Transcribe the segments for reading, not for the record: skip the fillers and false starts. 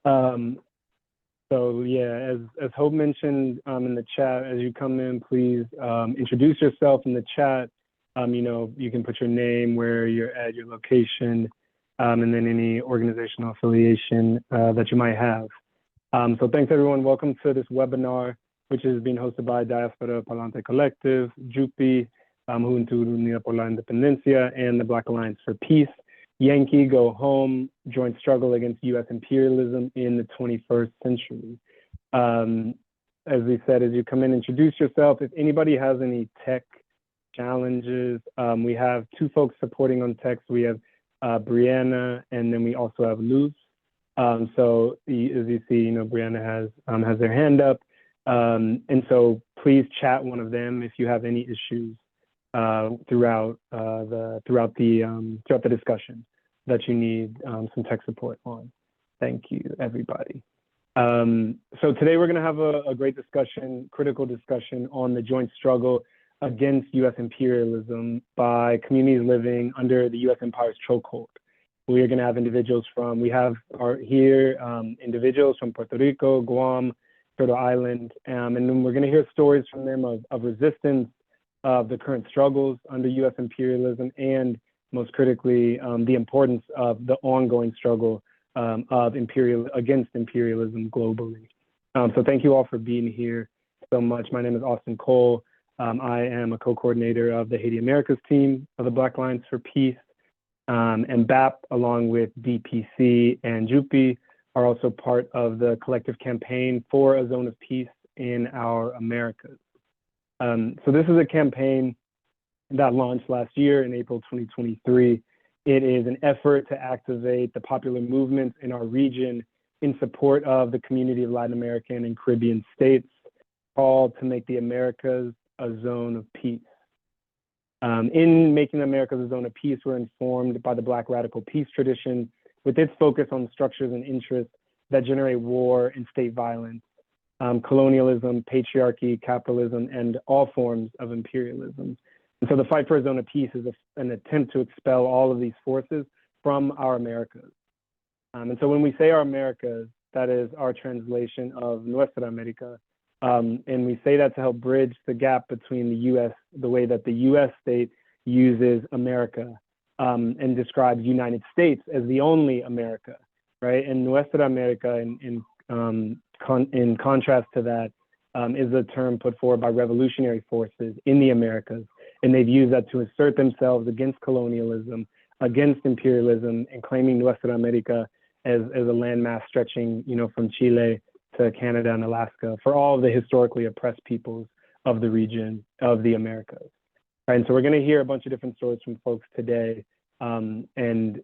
Um, so yeah, as Hope mentioned in the chat, as you come in, please introduce yourself in the chat. You can put your name, where you're at, your location, and then any organizational affiliation that you might have. So thanks everyone. Welcome to this webinar, which is being hosted by Diaspora Pa'lante Collective, JUPI, Juventud Unida por la Independencia, and the Black Alliance for Peace. Yankee, Go Home, Joint Struggle Against U.S. Imperialism in the 21st Century. As we said, as you come in, introduce yourself. If anybody has any tech challenges, we have two folks supporting on text. We have Brianna, and then we also have Luz. So as you see, Brianna has their hand up. And so please chat one of them if you have any issues throughout the discussion that you need some tech support on. Thank you, everybody. So today we're going to have a great discussion, critical discussion on the joint struggle against U.S. imperialism by communities living under the U.S. empire's chokehold. We are going to have individuals individuals from Puerto Rico, Guam, Turtle Island, and then we're going to hear stories from them of resistance of the current struggles under U.S. imperialism, and most critically, the importance of the ongoing struggle against imperialism globally. So thank you all for being here so much. My name is Austin Cole. I am a co-coordinator of the Haiti Americas team of the Black Alliance for Peace, and BAP, along with DPC and JUPI, are also part of the collective campaign for a zone of peace in our Americas. So this is a campaign that launched last year in April 2023. It is an effort to activate the popular movements in our region in support of the community of Latin American and Caribbean states, called to make the Americas a zone of peace. In making the Americas a zone of peace, we're informed by the Black radical peace tradition, with its focus on structures and interests that generate war and state violence, colonialism, patriarchy, capitalism, and all forms of imperialism. And so the fight for a zone of peace is an attempt to expel all of these forces from our Americas. And so when we say our Americas, that is our translation of Nuestra America. And we say that to help bridge the gap between the way that the US state uses America and describes United States as the only America, right? And Nuestra America, in contrast to that, is a term put forward by revolutionary forces in the Americas. And they've used that to assert themselves against colonialism, against imperialism, and claiming Nuestra America as a landmass stretching, from Chile to Canada and Alaska for all of the historically oppressed peoples of the region of the Americas. Right, and so we're going to hear a bunch of different stories from folks today, and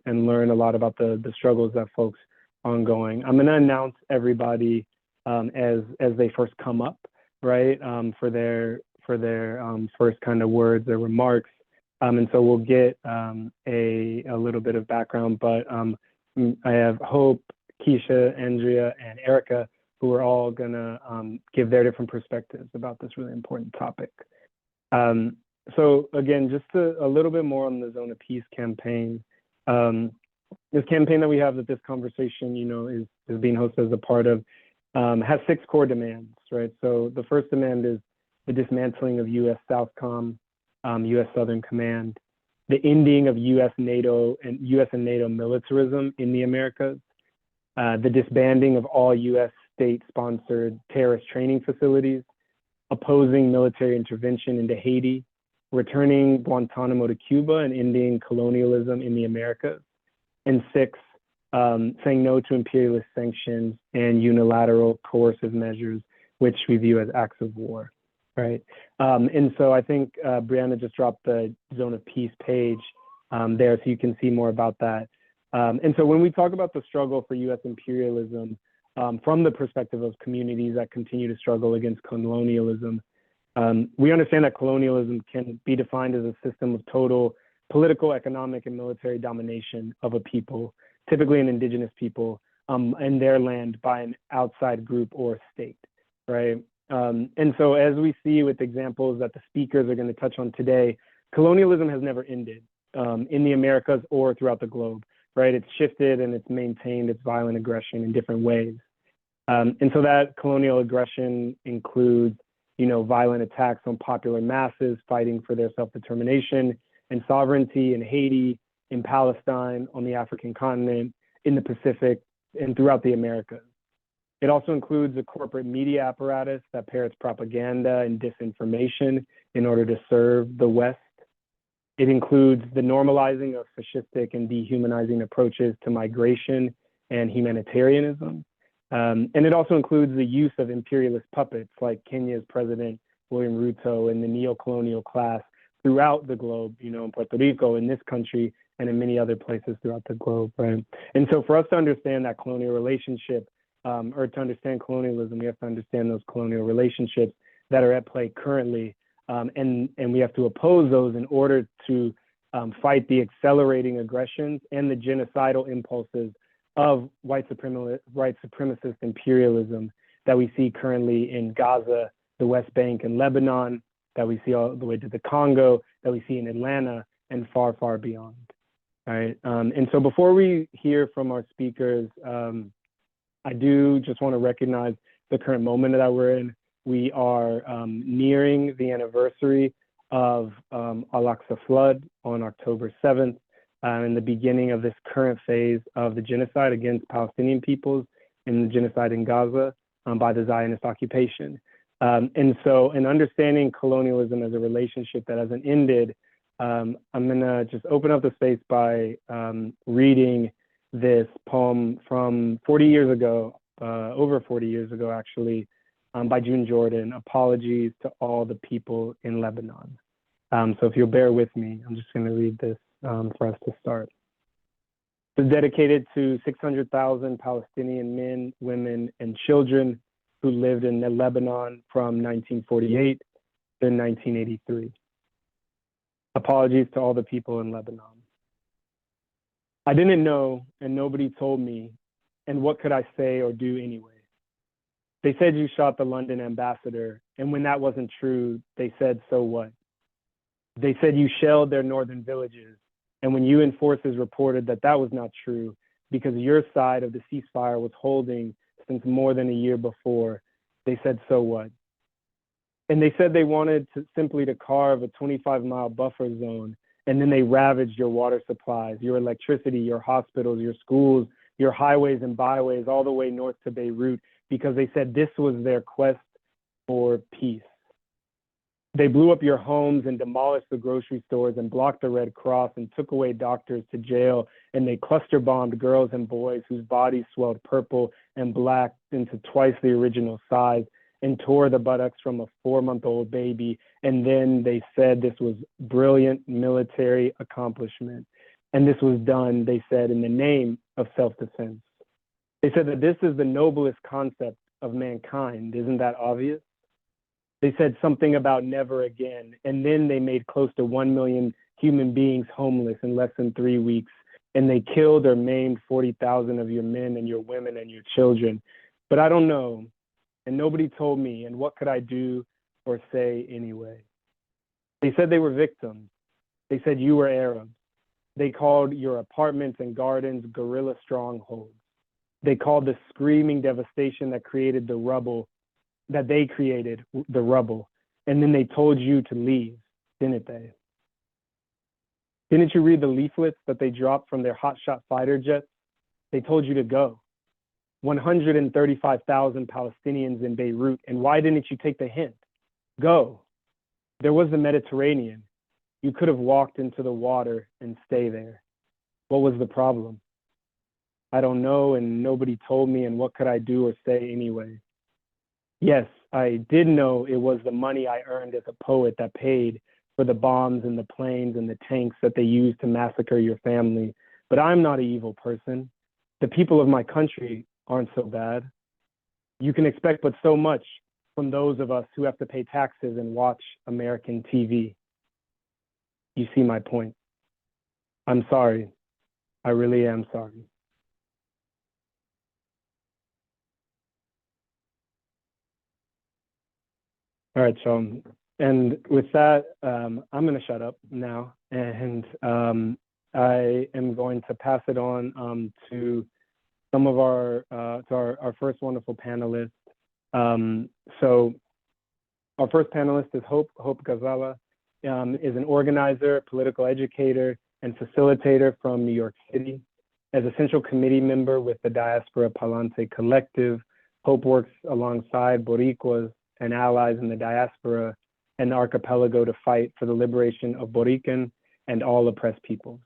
learn a lot about the struggles that folks ongoing. I'm going to announce everybody as they first come up, right, for their first kind of words or remarks, and so we'll get a little bit of background. But I have Hope, Keisha, Andrea, and Erica, who are all going to give their different perspectives about this really important topic. So again, just a little bit more on the Zone of Peace campaign. This campaign that we have, that this conversation, is being hosted as a part of, has 6 core demands, right? So the first demand is the dismantling of U.S. Southcom, U.S. Southern Command, the ending of U.S. and NATO militarism in the Americas, the disbanding of all U.S. state-sponsored terrorist training facilities, opposing military intervention into Haiti, returning Guantanamo to Cuba, and ending colonialism in the Americas. And 6, saying no to imperialist sanctions and unilateral coercive measures, which we view as acts of war, right? And so I think Brianna just dropped the Zone of Peace page there, so you can see more about that. And so when we talk about the struggle for U.S. imperialism from the perspective of communities that continue to struggle against colonialism, we understand that colonialism can be defined as a system of total political, economic, and military domination of a people, typically an indigenous people, and their land by an outside group or state, right? And so as we see with examples that the speakers are going to touch on today, colonialism has never ended in the Americas or throughout the globe. right? It's shifted and it's maintained its violent aggression in different ways. And so that colonial aggression includes, violent attacks on popular masses fighting for their self-determination and sovereignty in Haiti, in Palestine, on the African continent, in the Pacific, and throughout the Americas. It also includes a corporate media apparatus that parrots propaganda and disinformation in order to serve the West. It includes the normalizing of fascistic and dehumanizing approaches to migration and humanitarianism. And it also includes the use of imperialist puppets like Kenya's President William Ruto and the neo-colonial class throughout the globe, in Puerto Rico, in this country, and in many other places throughout the globe, right? And so for us to understand that colonial relationship, or to understand colonialism, we have to understand those colonial relationships that are at play currently, and we have to oppose those in order to fight the accelerating aggressions and the genocidal impulses of white supremacist imperialism that we see currently in Gaza, the West Bank, and Lebanon, that we see all the way to the Congo, that we see in Atlanta, and far, far beyond. All right. And so before we hear from our speakers, I do just want to recognize the current moment that we're in. We are nearing the anniversary of Al-Aqsa flood on October 7th, and the beginning of this current phase of the genocide against Palestinian peoples and the genocide in Gaza by the Zionist occupation. And so in understanding colonialism as a relationship that hasn't ended, I'm gonna just open up the space by reading this poem from 40 years ago, over 40 years ago actually, by June Jordan, Apologies to All the People in Lebanon. So if you'll bear with me, I'm just gonna read this for us to start. It's dedicated to 600,000 Palestinian men, women, and children who lived in Lebanon from 1948 to 1983. Apologies to all the people in Lebanon. I didn't know, and nobody told me, and what could I say or do anyway? They said you shot the London ambassador, and when that wasn't true, they said, so what? They said you shelled their northern villages, and when UN forces reported that that was not true, because your side of the ceasefire was holding since more than a year before, they said, so what? And they said they wanted to simply to carve a 25-mile buffer zone, and then they ravaged your water supplies, your electricity, your hospitals, your schools, your highways and byways, all the way north to Beirut, because they said this was their quest for peace. They blew up your homes and demolished the grocery stores and blocked the Red Cross and took away doctors to jail, and they cluster bombed girls and boys whose bodies swelled purple and black into twice the original size and tore the buttocks from a 4-month-old baby. And then they said this was brilliant military accomplishment. And this was done, they said, in the name of self-defense. They said that this is the noblest concept of mankind. Isn't that obvious? They said something about never again. And then they made close to 1 million human beings homeless in less than 3 weeks. And they killed or maimed 40,000 of your men and your women and your children. But I don't know. And nobody told me. And what could I do or say anyway? They said they were victims. They said you were Arabs. They called your apartments and gardens guerrilla strongholds. They called the screaming devastation that created the rubble, that they created the rubble. And then they told you to leave, didn't they? Didn't you read the leaflets that they dropped from their hotshot fighter jets? They told you to go. 135,000 Palestinians in Beirut. And why didn't you take the hint? Go. There was the Mediterranean. You could have walked into the water and stay there. What was the problem? I don't know, and nobody told me, and what could I do or say anyway? Yes, I did know it was the money I earned as a poet that paid for the bombs and the planes and the tanks that they used to massacre your family. But I'm not an evil person. The people of my country aren't so bad. You can expect but so much from those of us who have to pay taxes and watch American TV. You see my point. I'm sorry. I really am sorry. All right, so, and with that, I'm gonna shut up now. And I am going to pass it on to some of our first wonderful panelists. So our first panelist is Hope Ghazala, is an organizer, political educator, and facilitator from New York City. As a central committee member with the Diaspora Pa'lante Collective, Hope works alongside Boricuas and allies in the diaspora and the archipelago to fight for the liberation of Borican and all oppressed peoples.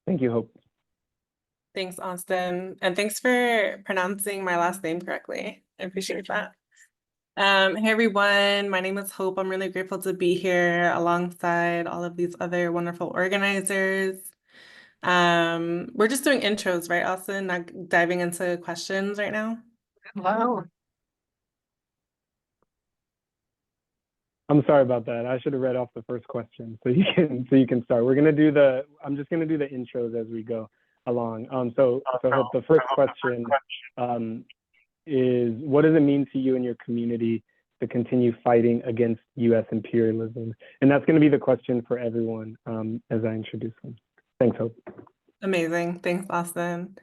Thank you, Hope. Thanks, Austin. And thanks for pronouncing my last name correctly. I appreciate that. Hey, everyone. My name is Hope. I'm really grateful to be here alongside all of these other wonderful organizers. We're just doing intros, right, Austin? Not diving into questions right now? Hello. I'm sorry about that. I should have read off the first question so you can start. I'm just gonna do the intros as we go along. So Hope, the first question is, what does it mean to you and your community to continue fighting against U.S. imperialism? And that's gonna be the question for everyone as I introduce them. Thanks, Hope. Amazing. Thanks, Austin.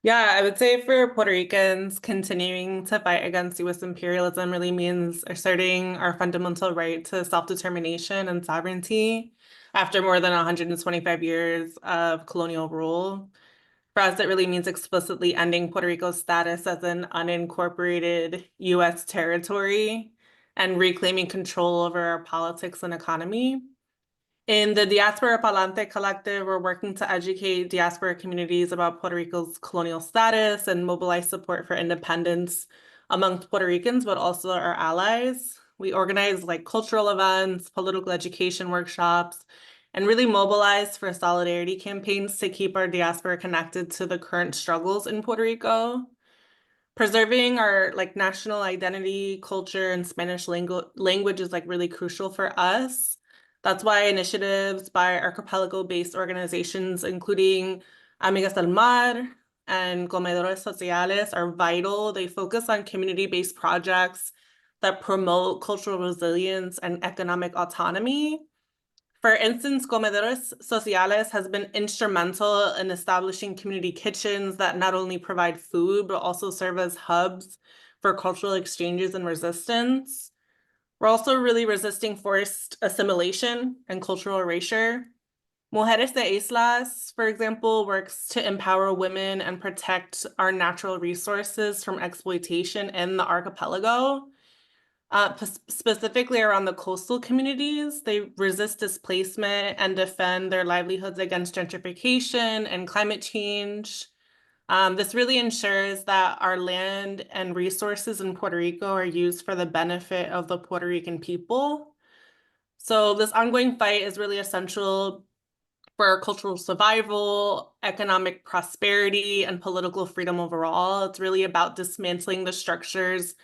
Yeah, I would say for Puerto Ricans, continuing to fight against U.S. imperialism really means asserting our fundamental right to self-determination and sovereignty after more than 125 years of colonial rule. For us, it really means explicitly ending Puerto Rico's status as an unincorporated U.S. territory and reclaiming control over our politics and economy. In the Diaspora Pa'lante Collective, we're working to educate diaspora communities about Puerto Rico's colonial status and mobilize support for independence amongst Puerto Ricans, but also our allies. We organize cultural events, political education workshops, and really mobilize for solidarity campaigns to keep our diaspora connected to the current struggles in Puerto Rico. Preserving our national identity, culture, and Spanish language is really crucial for us. That's why initiatives by archipelago-based organizations, including Amigas del Mar and Comedores Sociales, are vital. They focus on community-based projects that promote cultural resilience and economic autonomy. For instance, Comedores Sociales has been instrumental in establishing community kitchens that not only provide food, but also serve as hubs for cultural exchanges and resistance. We're also really resisting forced assimilation and cultural erasure. Mujeres de Islas, for example, works to empower women and protect our natural resources from exploitation in the archipelago. Specifically around the coastal communities, they resist displacement and defend their livelihoods against gentrification and climate change. This really ensures that our land and resources in Puerto Rico are used for the benefit of the Puerto Rican people. So this ongoing fight is really essential for our cultural survival, economic prosperity, and political freedom overall. It's really about dismantling the structures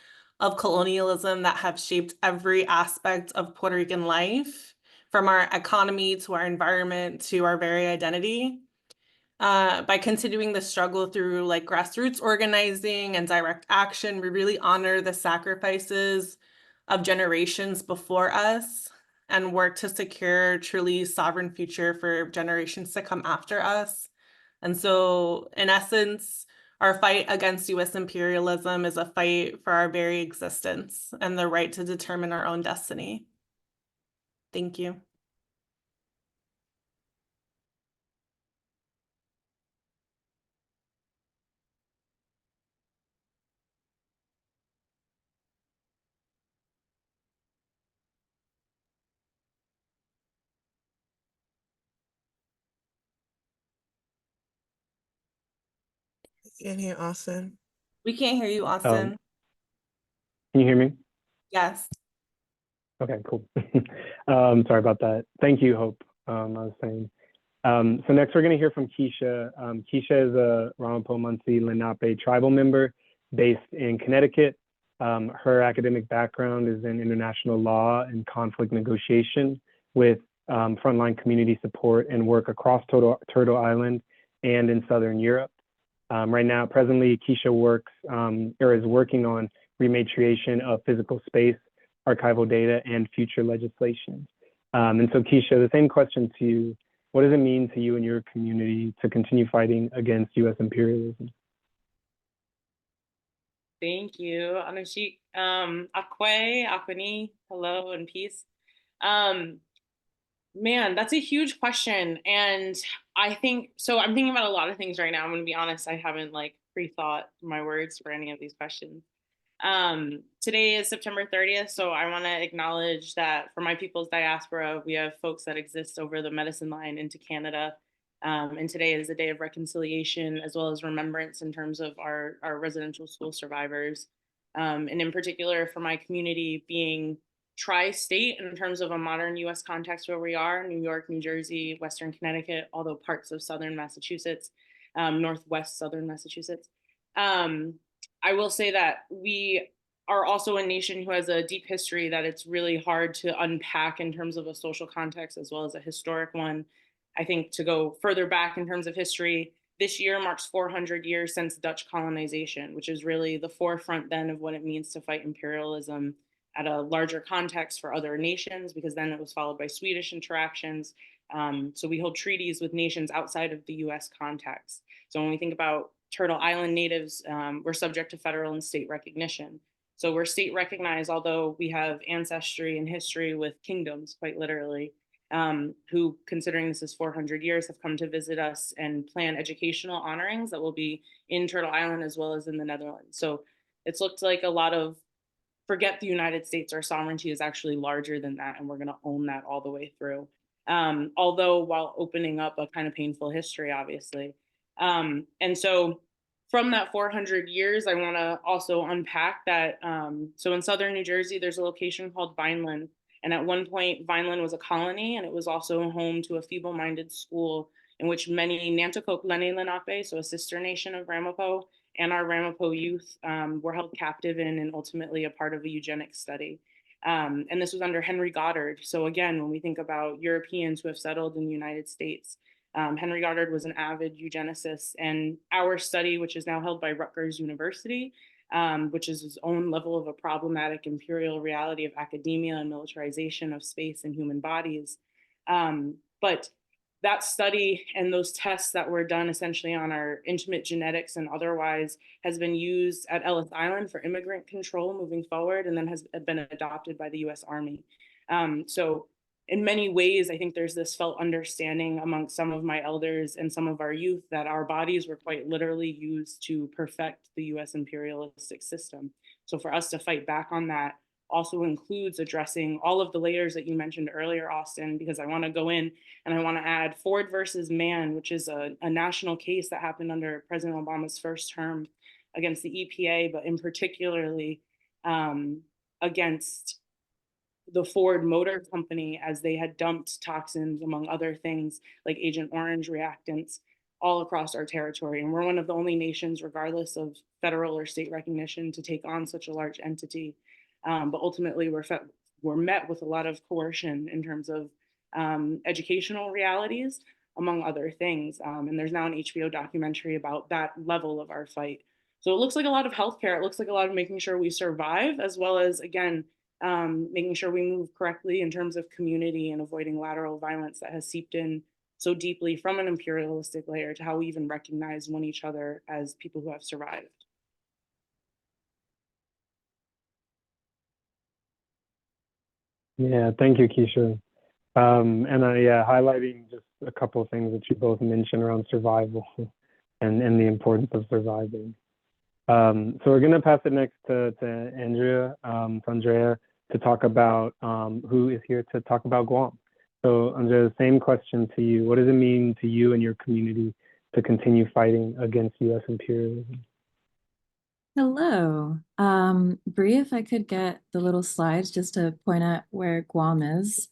of colonialism that have shaped every aspect of Puerto Rican life, from our economy to our environment to our very identity. By continuing the struggle through grassroots organizing and direct action, we really honor the sacrifices of generations before us and work to secure a truly sovereign future for generations to come after us. And so, in essence, our fight against U.S. imperialism is a fight for our very existence and the right to determine our own destiny. Thank you. Can't hear Austin. We can't hear you, Austin. Can you hear me? Yes. Okay, cool. Sorry about that. Thank you, Hope. I was saying. So next we're going to hear from Keisha. Keisha is a Ramapough Lenape tribal member based in Connecticut. Her academic background is in international law and conflict negotiation with frontline community support and work across Turtle Island and in Southern Europe. Right now, presently, Keisha is working on rematriation of physical space, archival data, and future legislation. And so Keisha, the same question to you. what does it mean to you and your community to continue fighting against U.S. imperialism? Thank you, Anashik. Akwe, Akwani, hello and peace. Man, that's a huge question. And I think, so I'm thinking about a lot of things right now. I'm gonna be honest, I haven't like pre-thought my words for any of these questions. Today is September 30th, so I want to acknowledge that for my people's diaspora, we have folks that exist over the medicine line into Canada. And today is a day of reconciliation as well as remembrance in terms of our residential school survivors. And in particular for my community being tri-state in terms of a modern US context where we are, New York, New Jersey, Western Connecticut, although parts of Southern Massachusetts, Northwest Southern Massachusetts. I will say that we are also a nation who has a deep history that it's really hard to unpack in terms of a social context as well as a historic one. I think to go further back in terms of history, this year marks 400 years since Dutch colonization, which is really the forefront then of what it means to fight imperialism at a larger context for other nations, because then it was followed by Swedish interactions. So we hold treaties with nations outside of the US context. So when we think about Turtle Island natives, we're subject to federal and state recognition. So we're state recognized, although we have ancestry and history with kingdoms, quite literally, who, considering this is 400 years, have come to visit us and plan educational honorings that will be in Turtle Island as well as in the Netherlands. So it's looked like a lot of forget the United States, our sovereignty is actually larger than that, and we're going to own that all the way through. Although while opening up a kind of painful history, obviously. And so from that 400 years, I want to also unpack that. So in southern New Jersey, there's a location called Vineland. And at one point, Vineland was a colony, and it was also home to a feeble-minded school in which many Nanticoke Lenape, so a sister nation of Ramapough, and our Ramapough youth were held captive in and ultimately a part of a eugenics study. And this was under Henry Goddard. So again, when we think about Europeans who have settled in the United States, Henry Goddard was an avid eugenicist, and our study, which is now held by Rutgers University, which is its own level of a problematic imperial reality of academia and militarization of space and human bodies. But that study and those tests that were done essentially on our intimate genetics and otherwise has been used at Ellis Island for immigrant control moving forward, and then has been adopted by the US Army. So in many ways, I think there's this felt understanding among some of my elders and some of our youth that our bodies were quite literally used to perfect the US imperialistic system. So for us to fight back on that also includes addressing all of the layers that you mentioned earlier, Austin, because I want to go in and I want to add Ford versus Mann, which is a national case that happened under President Obama's first term against the EPA, but in particularly against the Ford Motor Company, as they had dumped toxins, among other things, like Agent Orange reactants all across our territory. And we're one of the only nations, regardless of federal or state recognition, to take on such a large entity. But ultimately, we're met with a lot of coercion in terms of educational realities, among other things. And there's now an HBO documentary about that level of our fight. So it looks like a lot of healthcare. It looks like a lot of making sure we survive, as well as, again, making sure we move correctly in terms of community and avoiding lateral violence that has seeped in so deeply from an imperialistic layer to how we even recognize one each other as people who have survived. Yeah, thank you, Keisha. And yeah, highlighting just a couple of things that you both mentioned around survival and the importance of surviving. So we're going to pass it next to Andrea, to talk about who is here to talk about Guam. So Andrea, same question to you. What does it mean to you and your community to continue fighting against U.S. imperialism? Hello. Bree, if I could get the little slides just to point out where Guam is,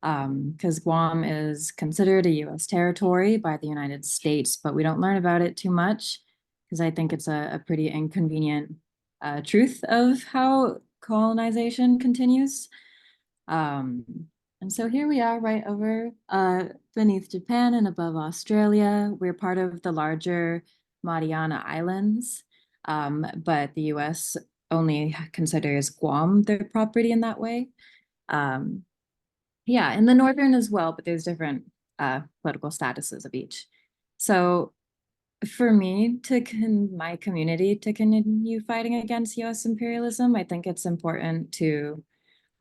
because Guam is considered a U.S. territory by the United States, but we don't learn about it too much because I think it's a pretty inconvenient truth of how colonization continues. And so here we are right over beneath Japan and above Australia. We're part of the larger Mariana Islands. But the US only considers Guam their property in that way. Yeah, in the northern as well, but there's different political statuses of each. So for me my community to continue fighting against US imperialism, I think it's important to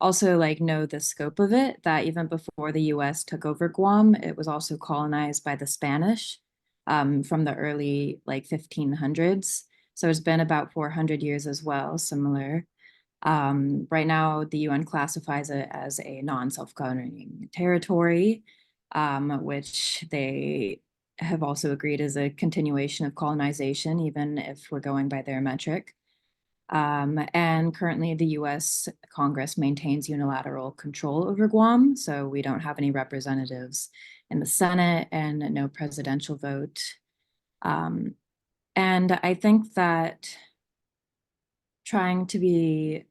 also like know the scope of it, that even before the US took over Guam, it was also colonized by the Spanish from the early like 1500s. So it's been about 400 years as well, similar. Right now, the UN classifies it as a non-self-governing territory, which they have also agreed is a continuation of colonization, even if we're going by their metric. And currently the US Congress maintains unilateral control over Guam, so we don't have any representatives in the Senate and no presidential vote. And I think that trying to be,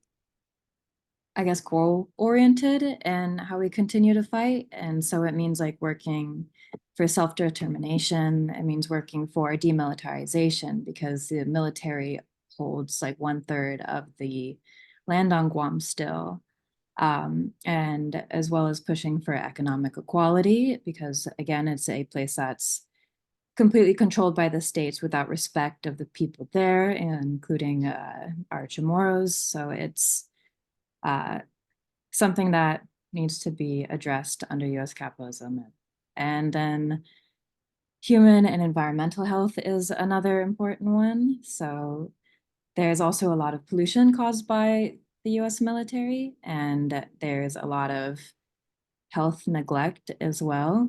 I guess, goal-oriented and how we continue to fight. And so it means like working for self-determination. It means working for demilitarization, because the military holds like 1/3 of the land on Guam still. And as well as pushing for economic equality, because again, it's a place that's completely controlled by the states without respect of the people there, including our Chamorros. So it's something that needs to be addressed under US capitalism. And then human and environmental health is another important one. So there's also a lot of pollution caused by the US military, and there's a lot of health neglect as well.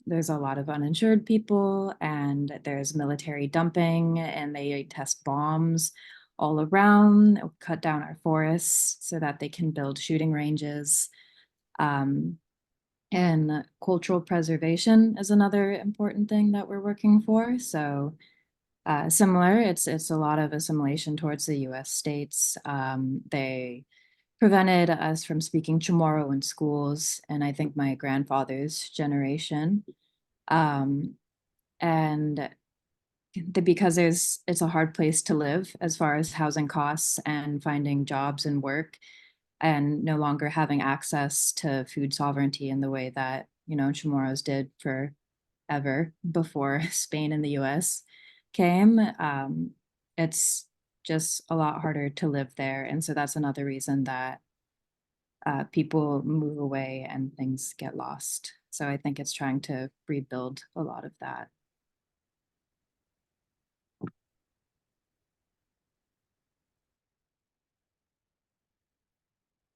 There's a lot of uninsured people, and there's military dumping, and they test bombs all around, cut down our forests so that they can build shooting ranges. And cultural preservation is another important thing that we're working for. So similar, it's a lot of assimilation towards the US states. They prevented us from speaking Chamorro in schools, and I think my grandfather's generation. And because it's a hard place to live as far as housing costs and finding jobs and work, and no longer having access to food sovereignty in the way that, Chamorros did forever before Spain and the US came. It's just a lot harder to live there. And so that's another reason that people move away and things get lost. So I think it's trying to rebuild a lot of that.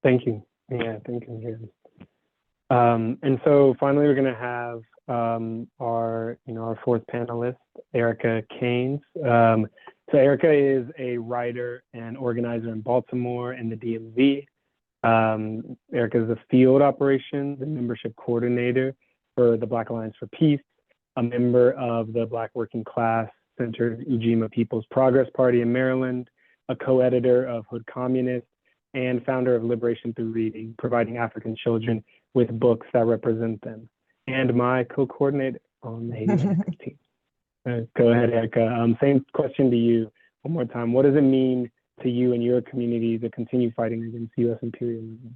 Thank you. Yeah, thank you. And so finally, we're going to have our fourth panelist, Erica Keynes. So Erica is a writer and organizer in Baltimore and the DMV. Erica is a field operations and membership coordinator for the Black Alliance for Peace, a member of the Black Working Class Centered Ujima People's Progress Party in Maryland, a co-editor of Hood Communist, and founder of Liberation Through Reading, providing African children with books that represent them, and my co-coordinator on the Haiti African team. Go ahead, Erica. Same question to you one more time. What does it mean to you and your community to continue fighting against U.S. imperialism?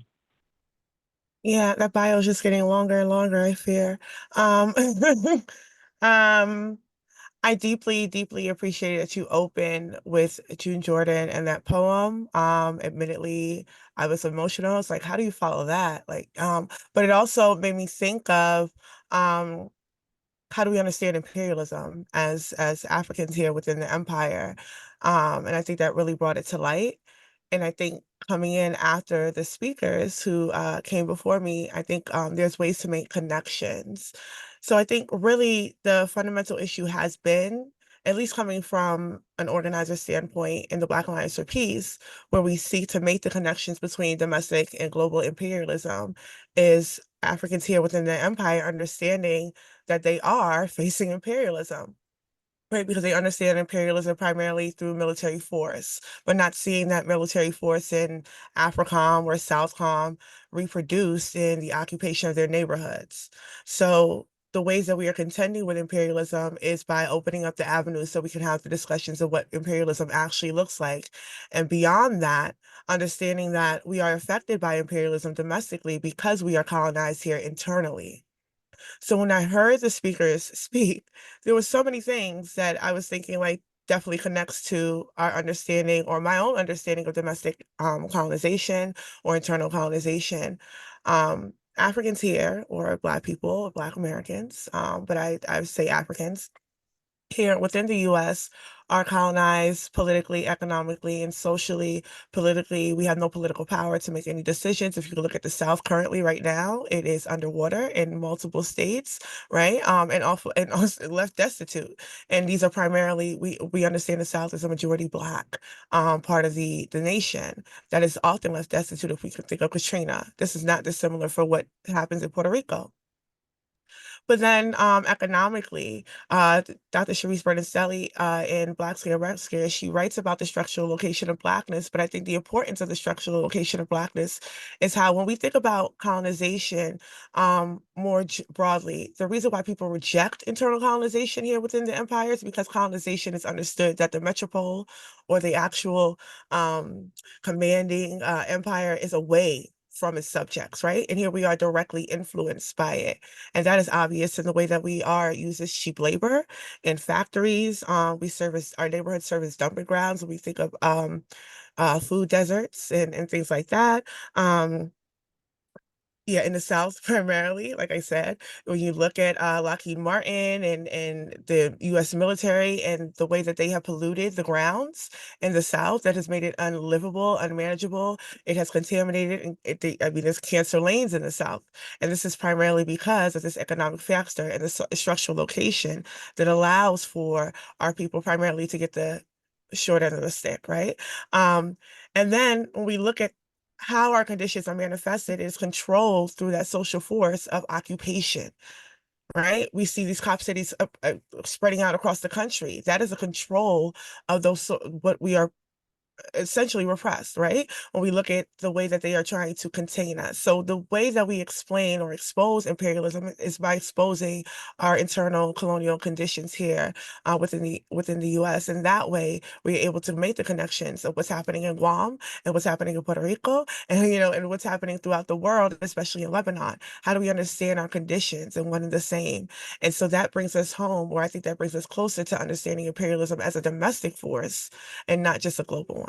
Yeah, that bio is just getting longer and longer, I fear. I deeply, deeply appreciate that you opened with June Jordan and that poem. Admittedly, I was emotional. It's like, how do you follow that? But it also made me think of how do we understand imperialism as Africans here within the empire? And I think that really brought it to light. And I think coming in after the speakers who came before me, I think there's ways to make connections. So I think really the fundamental issue has been, at least coming from an organizer standpoint in the Black Alliance for Peace, where we seek to make the connections between domestic and global imperialism, is Africans here within the empire understanding that they are facing imperialism. Right, because they understand imperialism primarily through military force, but not seeing that military force in AFRICOM or SOUTHCOM reproduced in the occupation of their neighborhoods. So the ways that we are contending with imperialism is by opening up the avenues so we can have the discussions of what imperialism actually looks like. And beyond that, understanding that we are affected by imperialism domestically because we are colonized here internally. So when I heard the speakers speak, there were so many things that I was thinking like definitely connects to our understanding or my own understanding of domestic colonization or internal colonization. Africans here, or Black people, or Black Americans, but I say Africans, here within the US are colonized politically, economically, and socially. Politically, we have no political power to make any decisions. If you look at the South currently right now, it is underwater in multiple states, right? And also left destitute. And these are primarily, we understand the South is a majority Black part of the nation that is often left destitute. If we could think of Katrina, this is not dissimilar for what happens in Puerto Rico. But then economically, Dr. Sharice Bernstein in Black Scare, Red Scare, she writes about the structural location of Blackness, but I think the importance of the structural location of Blackness is how when we think about colonization more broadly, the reason why people reject internal colonization here within the empire is because colonization is understood that the metropole or the actual commanding empire is away from its subjects, right? And here we are directly influenced by it. And that is obvious in the way that we are uses cheap labor in factories. Our neighborhoods serve as dumping grounds when we think of food deserts and things like that. Yeah, in the South primarily, like I said, when you look at Lockheed Martin and the US military and the way that they have polluted the grounds in the South, that has made it unlivable, unmanageable. It has contaminated, and there's cancer lanes in the South. And this is primarily because of this economic factor and the structural location that allows for our people primarily to get the short end of the stick, right? And then when we look at how our conditions are manifested is controlled through that social force of occupation, right? We see these cop cities spreading out across the country. That is a control of those, what we are essentially repressed, right? When we look at the way that they are trying to contain us. So the way that we explain or expose imperialism is by exposing our internal colonial conditions here within the US. And that way we're able to make the connections of what's happening in Guam and what's happening in Puerto Rico and and what's happening throughout the world, especially in Lebanon. How do we understand our conditions and one and the same? And so that brings us home, or I think that brings us closer to understanding imperialism as a domestic force and not just a global one.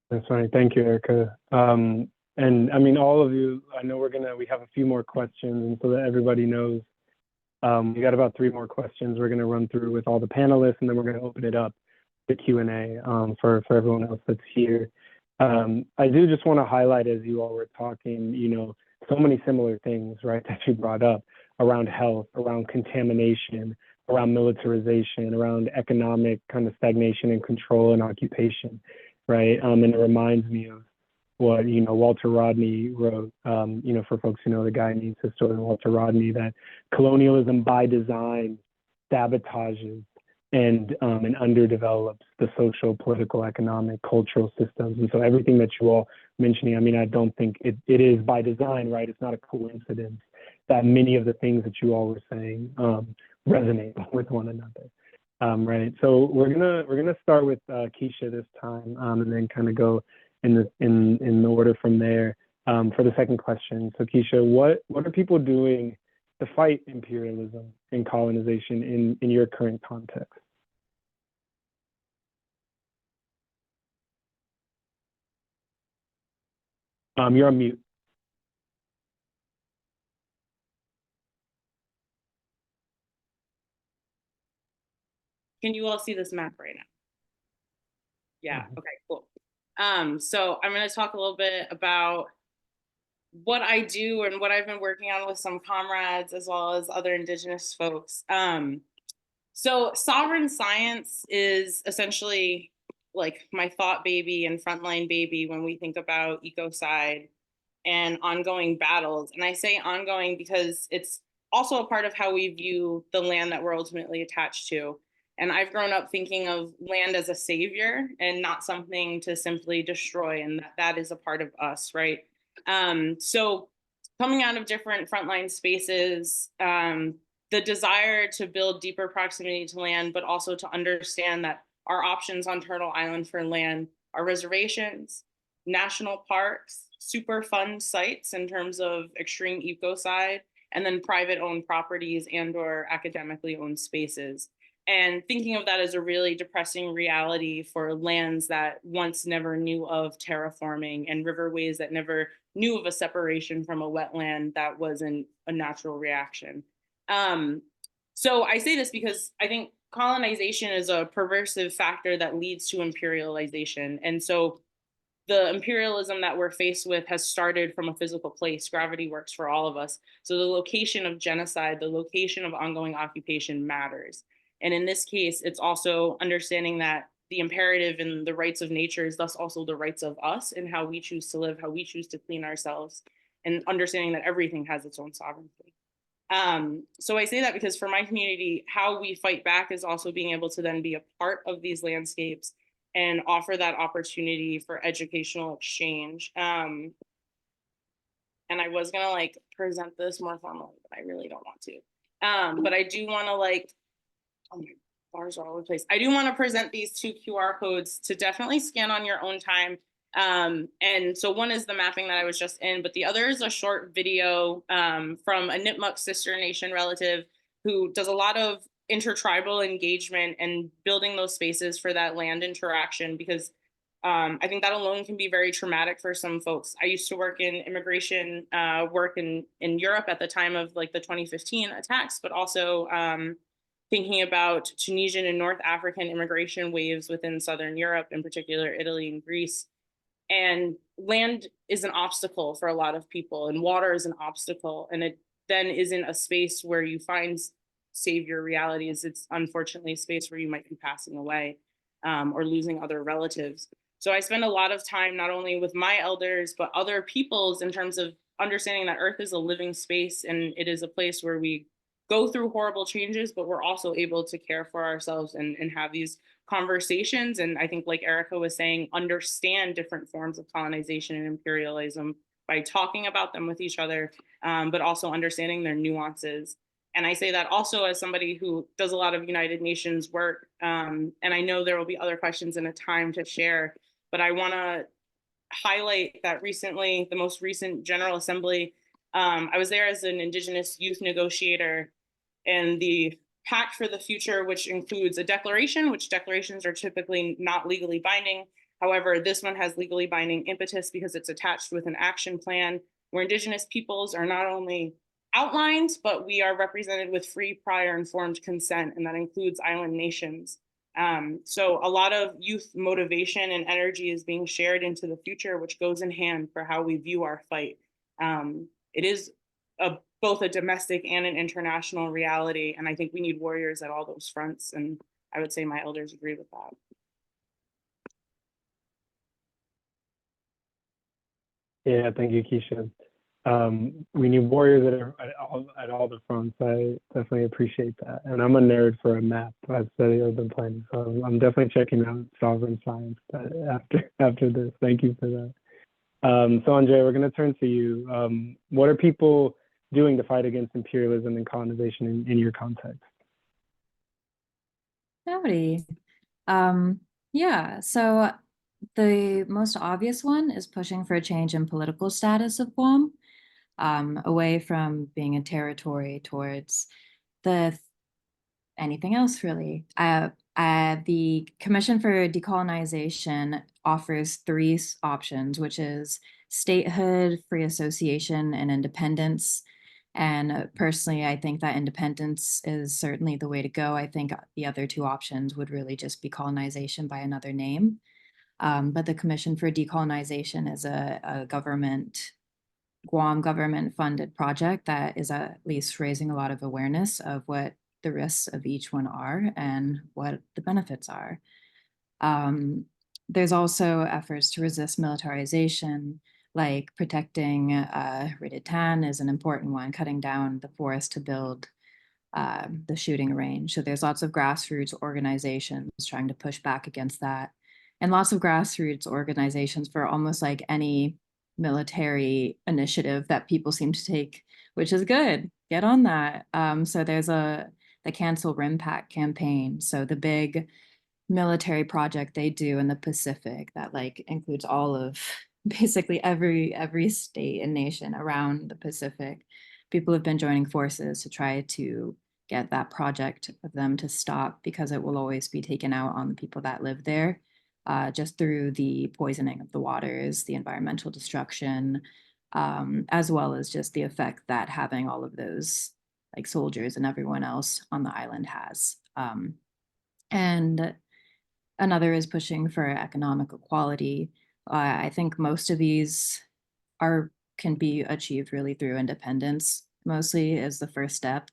That's right. Thank you, Erica. And I mean, all of you, I know we have a few more questions, and so that everybody knows, we got about 3 more questions we're gonna run through with all the panelists, and then we're gonna open it up to Q&A for everyone else that's here. I do just wanna highlight, as you all were talking, so many similar things, right, that you brought up around health, around contamination, around militarization, around economic kind of stagnation and control and occupation, right? And it reminds me of what Walter Rodney wrote. For folks who know the Guyanese historian Walter Rodney, that colonialism by design sabotages and underdevelops the social, political, economic, cultural systems. And so everything that you all mentioning, I mean, I don't think it is by design, right? It's not a coincidence that many of the things that you all were saying resonate with one another. Right. So we're gonna start with Keisha this time, and then kind of go in the order from there for the second question. So Keisha, what are people doing to fight imperialism and colonization in your current context? You're on mute. Can you all see this map right now? Yeah, okay, cool. So I'm gonna talk a little bit about what I do and what I've been working on with some comrades as well as other indigenous folks. So sovereign science is essentially like my thought baby and frontline baby when we think about ecocide and ongoing battles. And I say ongoing because it's also a part of how we view the land that we're ultimately attached to. And I've grown up thinking of land as a savior and not something to simply destroy, and that is a part of us, right? So coming out of different frontline spaces, the desire to build deeper proximity to land, but also to understand that our options on Turtle Island for land are reservations, national parks, super fun sites in terms of extreme ecocide, and then private owned properties and or academically owned spaces. And thinking of that as a really depressing reality for lands that once never knew of terraforming and riverways that never knew of a separation from a wetland that wasn't a natural reaction. So I say this because I think colonization is a perversive factor that leads to imperialization. And so the imperialism that we're faced with has started from a physical place. Gravity works for all of us. So the location of genocide, the location of ongoing occupation matters. And in this case, it's also understanding that the imperative and the rights of nature is thus also the rights of us and how we choose to live, how we choose to clean ourselves, and understanding that everything has its own sovereignty. So I say that because for my community, how we fight back is also being able to then be a part of these landscapes and offer that opportunity for educational exchange. And I was gonna like present this more formally, but I really don't want to. But I do wanna like, oh my bars are all over the place. I do wanna present these 2 QR codes to definitely scan on your own time. And so one is the mapping that I was just in, but the other is a short video from a Nipmuc sister nation relative who does a lot of intertribal engagement and building those spaces for that land interaction, because I think that alone can be very traumatic for some folks. I used to work in immigration work in Europe at the time of like the 2015 attacks, but also thinking about Tunisian and North African immigration waves within Southern Europe, in particular Italy and Greece. And land is an obstacle for a lot of people, and water is an obstacle. And it then isn't a space where you find savior realities. It's unfortunately a space where you might be passing away or losing other relatives. So I spend a lot of time not only with my elders, but other peoples in terms of understanding that Earth is a living space and it is a place where we go through horrible changes, but we're also able to care for ourselves and have these conversations. And I think, like Erica was saying, understand different forms of colonization and imperialism by talking about them with each other, but also understanding their nuances. And I say that also as somebody who does a lot of United Nations work. And I know there will be other questions in a time to share, but I want to highlight that recently, the most recent General Assembly, I was there as an Indigenous youth negotiator, and the Pact for the Future, which includes a declaration, which declarations are typically not legally binding. However, this one has legally binding impetus because it's attached with an action plan where Indigenous peoples are not only outlined, but we are represented with free, prior, informed consent, and that includes island nations. So a lot of youth motivation and energy is being shared into the future, which goes in hand for how we view our fight. It is both a domestic and an international reality, and I think we need warriors at all those fronts, and I would say my elders agree with that. Yeah, thank you, Keisha. We need warriors at all the fronts. I definitely appreciate that. And I'm a nerd for a map. I study urban planning, so I'm definitely checking out sovereign science after this. Thank you for that. So Andrea, we're going to turn to you. What are people doing to fight against imperialism and colonization in your context? Howdy. Yeah, so the most obvious one is pushing for a change in political status of Guam, away from being a territory towards anything else, really. The Commission for Decolonization offers 3 options, which is statehood, free association, and independence. And personally, I think that independence is certainly the way to go. I think the other 2 options would really just be colonization by another name. But the Commission for Decolonization is a Guam government funded project that is at least raising a lot of awareness of what the risks of each one are and what the benefits are. There's also efforts to resist militarization, like protecting Rititan is an important one, cutting down the forest to build the shooting range. So there's lots of grassroots organizations trying to push back against that. And lots of grassroots organizations for almost like any military initiative that people seem to take, which is good. Get on that. So there's the Cancel RIMPAC campaign. So the big military project they do in the Pacific that like includes all of basically every state and nation around the Pacific. People have been joining forces to try to get that project of them to stop, because it will always be taken out on the people that live there, just through the poisoning of the waters, the environmental destruction, as well as just the effect that having all of those like soldiers and everyone else on the island has. And another is pushing for economic equality. I think most of these can be achieved really through independence, mostly as the first step.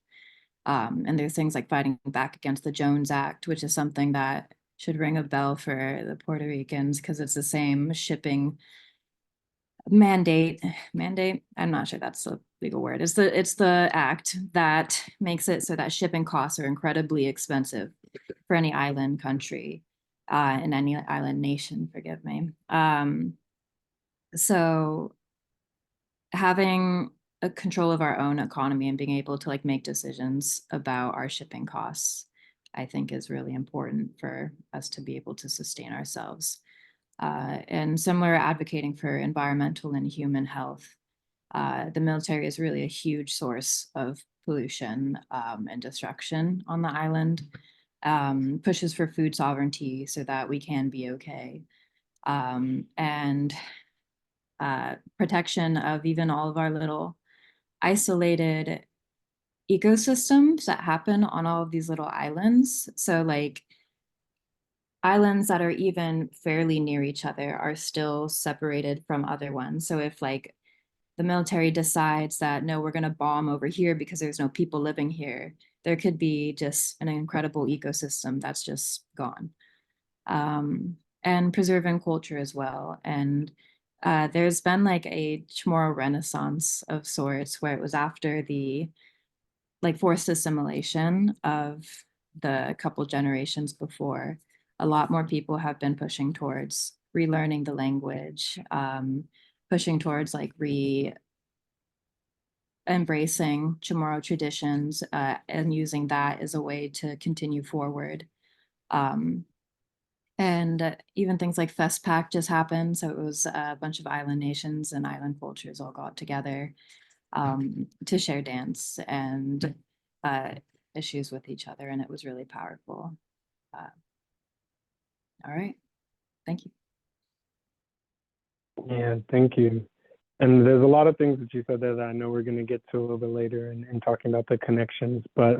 And there's things like fighting back against the Jones Act, which is something that should ring a bell for the Puerto Ricans, because it's the same shipping mandate. I'm not sure that's a legal word. It's the act that makes it so that shipping costs are incredibly expensive for any island country, in any island nation, forgive me. So having a control of our own economy and being able to like make decisions about our shipping costs, I think is really important for us to be able to sustain ourselves. And similar, advocating for environmental and human health. The military is really a huge source of pollution and destruction on the island. Pushes for food sovereignty so that we can be okay. And protection of even all of our little isolated ecosystems that happen on all of these little islands. So like islands that are even fairly near each other are still separated from other ones. So if like the military decides that, no, we're going to bomb over here because there's no people living here, there could be just an incredible ecosystem that's just gone. And preserving culture as well. And there's been like a Chamorro renaissance of sorts, where it was after the like forced assimilation of the couple generations before. A lot more people have been pushing towards relearning the language, pushing towards like embracing Chamorro traditions, and using that as a way to continue forward. And even things like FestPac just happened. So it was a bunch of island nations and island cultures all got together to share dance and issues with each other. And it was really powerful. All right. Thank you. Yeah, thank you. And there's a lot of things that you said there that I know we're going to get to a little bit later in talking about the connections. But